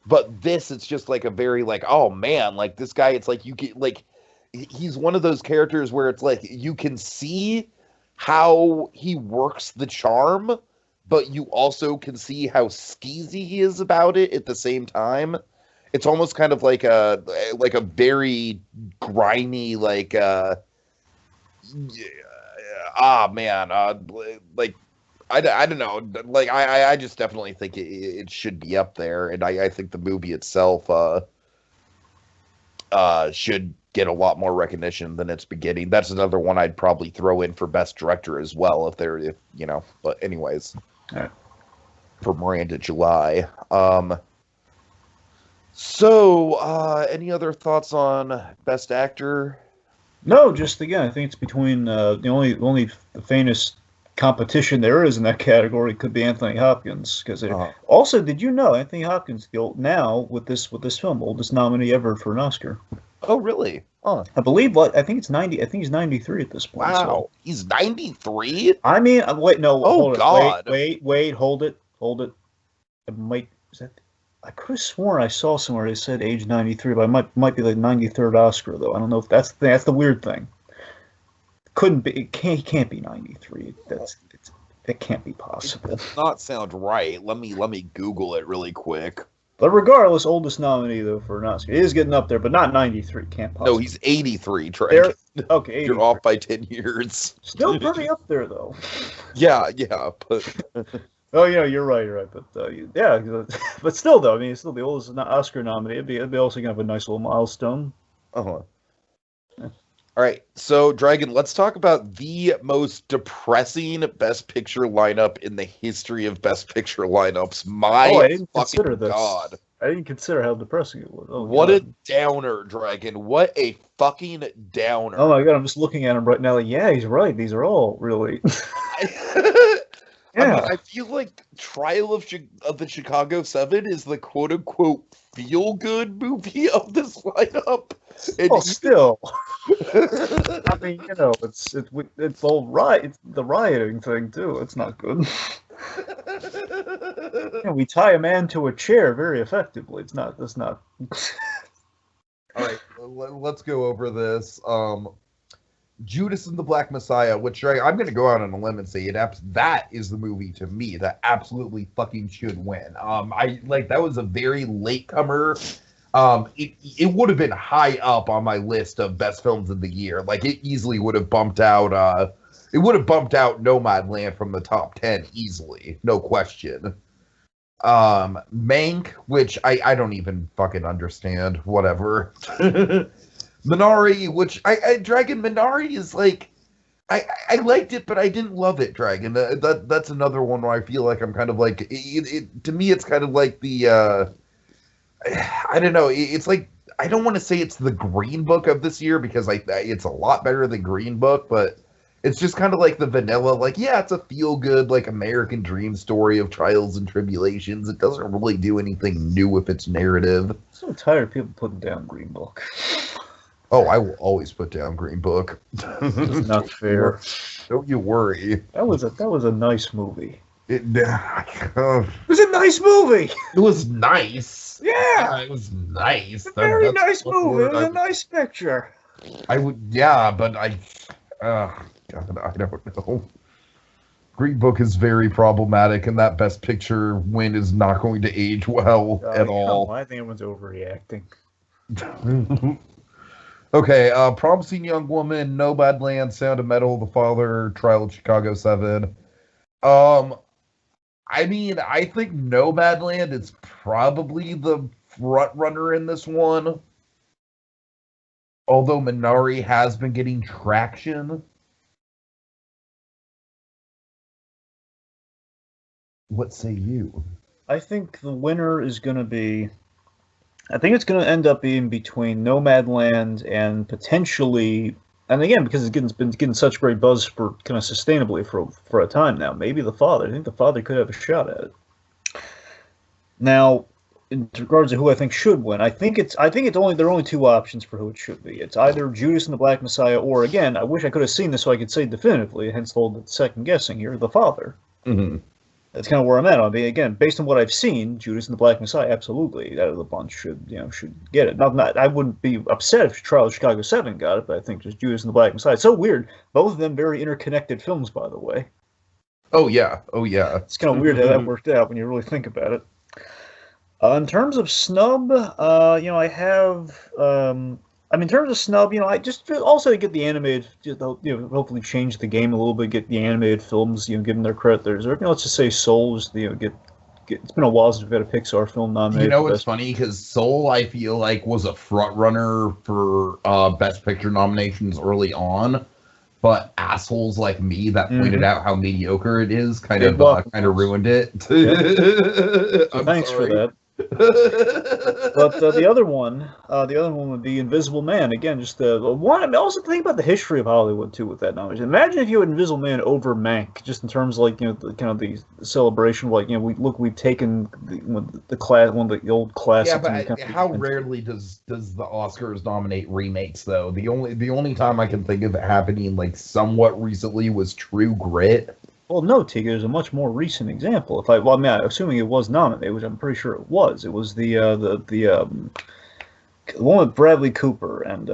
but this, it's just like a very, like, oh man, like, this guy, it's like, you get, like, he's one of those characters where it's like, you can see how he works the charm, but you also can see how skeezy he is about it at the same time. It's almost kind of like a very grimy, like, like, I don't know. Like, I just definitely think it should be up there. And I think the movie itself, should get a lot more recognition than it's been getting. That's another one I'd probably throw in for Best Director as well, if you know. But anyways, right. For Miranda July. So, any other thoughts on Best Actor? No, just again, I think it's between the only famous competition there is in that category could be Anthony Hopkins. Because also, did you know Anthony Hopkins now with this film, oldest nominee ever for an Oscar? Oh, really? I believe I think it's 90. I think he's 93 at this point. Wow, so. He's 93. I mean, wait, no. Oh hold God! It, wait, hold it. I could have sworn I saw somewhere they said age 93, but it might be the 93rd Oscar though. I don't know if that's the weird thing. Couldn't be. He can't be 93. That can't be possible. It does not sound right. Let me Google it really quick. But regardless, oldest nominee though for an Oscar. He is getting up there, but not 93. Can't possibly. No, he's 83. Okay, 83. You're off by 10 years. Still pretty up there though. Yeah, but. Oh yeah, you're right. But yeah, but still though, I mean, it's still the oldest Oscar nominee. It'd be also gonna have a nice little milestone. Yeah. All right, so Dragon, let's talk about the most depressing Best Picture lineup in the history of Best Picture lineups. I didn't consider this. God. I didn't consider how depressing it was. Oh, what God. a downer, Dragon. What a fucking downer. Oh my God, I'm just looking at him right now. Like, yeah, he's right. These are all really. Yeah. I mean, I feel like Trial of the Chicago 7 is the quote-unquote feel-good movie of this lineup. And still. I mean, you know, it's all right. It's the rioting thing, too. It's not good. We tie a man to a chair very effectively. That's not. All right, let's go over this. Judas and the Black Messiah, which I'm going to go out on a limb and say that is the movie to me that absolutely fucking should win. That was a very latecomer. It would have been high up on my list of best films of the year. Like, it easily would have bumped out. It would have bumped out Nomadland from the top 10 easily, no question. Mank, which I don't even fucking understand. Whatever. Minari, which Dragon Minari is like, I liked it, but I didn't love it. Dragon, that's another one where I feel like I'm kind of like it to me. It's kind of like the I don't know. It's like, I don't want to say it's the Green Book of this year because it's a lot better than Green Book, but it's just kind of like the vanilla. Like, yeah, it's a feel good like American dream story of trials and tribulations. It doesn't really do anything new with its narrative. I'm so tired of people putting down Green Book. Oh, I will always put down Green Book. It's not fair. Don't you worry. That was a nice movie. It was a nice movie. It was nice. Yeah, it was nice. A very nice movie. It was a nice picture. But God, I don't know. Green Book is very problematic, and that Best Picture win is not going to age well at all. I think everyone's overreacting. Okay, Promising Young Woman, Nomadland, Sound of Metal, The Father, Trial of Chicago 7. I mean, I think Nomadland is probably the front runner in this one. Although Minari has been getting traction. What say you? I think the winner is going to be... I think it's going to end up being between Nomadland and potentially... And again, because it's been getting such great buzz for kind of sustainably for a time now, maybe The Father. I think The Father could have a shot at it. Now, in regards to who I think should win, I think there are only two options for who it should be. It's either Judas and the Black Messiah, or again, I wish I could have seen this so I could say definitively, hence the second guessing here, The Father. Mm-hmm. That's kind of where I'm at. I mean, again, based on what I've seen, Judas and the Black Messiah, absolutely, out of the bunch should get it. I wouldn't be upset if Trial of Chicago 7 got it, but I think just Judas and the Black Messiah. It's so weird. Both of them very interconnected films, by the way. Oh yeah. It's kind of weird how that worked out when you really think about it. In terms of snub, I have. In terms of snub, I just feel also to get the animated, hopefully change the game a little bit, get the animated films, give them their credit. Let's just say Souls, get it's been a while since we've had a Pixar film nominated. You know what's funny? Because Soul, I feel like, was a front runner for Best Picture nominations early on, but assholes like me that pointed out how mediocre it is kind of ruined it. So thanks for that. But the other one would be Invisible Man. Again, just one. I mean, also think about the history of Hollywood too with that nomination. Imagine if you had Invisible Man over Mank, just in terms of like the celebration. Like we've taken one of the old classics. Yeah, but how rarely does the Oscars nominate remakes though? The only time I can think of it happening like somewhat recently was True Grit. Well, no, Tiki, there's a much more recent example. Assuming it was nominated, which I'm pretty sure it was. It was the one with Bradley Cooper and.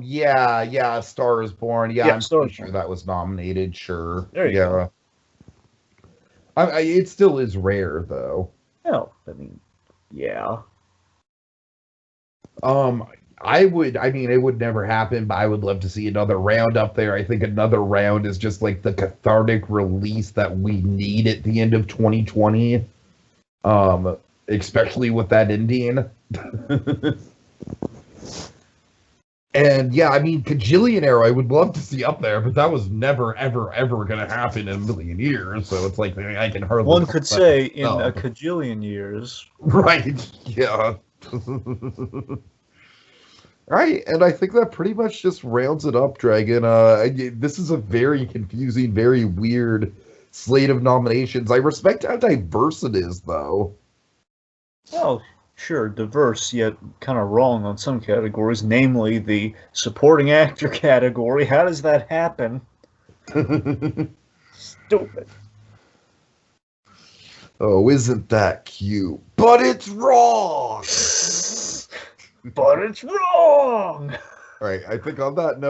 Yeah, Star is Born. Yeah, I'm pretty sure that was nominated. Sure. There you go. It still is rare though. No, I mean, yeah. it would never happen, but I would love to see another round up there. I think another round is just like the cathartic release that we need at the end of 2020. Especially with that ending. And yeah, I mean, Kajillionaire I would love to see up there, but that was never, ever, ever going to happen in a million years. So it's like, I can hardly... One could say in a cajillion years. Right, yeah. Right, and I think that pretty much just rounds it up, Dragon. This is a very confusing, very weird slate of nominations. I respect how diverse it is, though. Well, sure, diverse, yet kind of wrong on some categories, namely the supporting actor category. How does that happen? Stupid. Oh, isn't that cute? But it's wrong! But it's wrong! All right, I think on that note,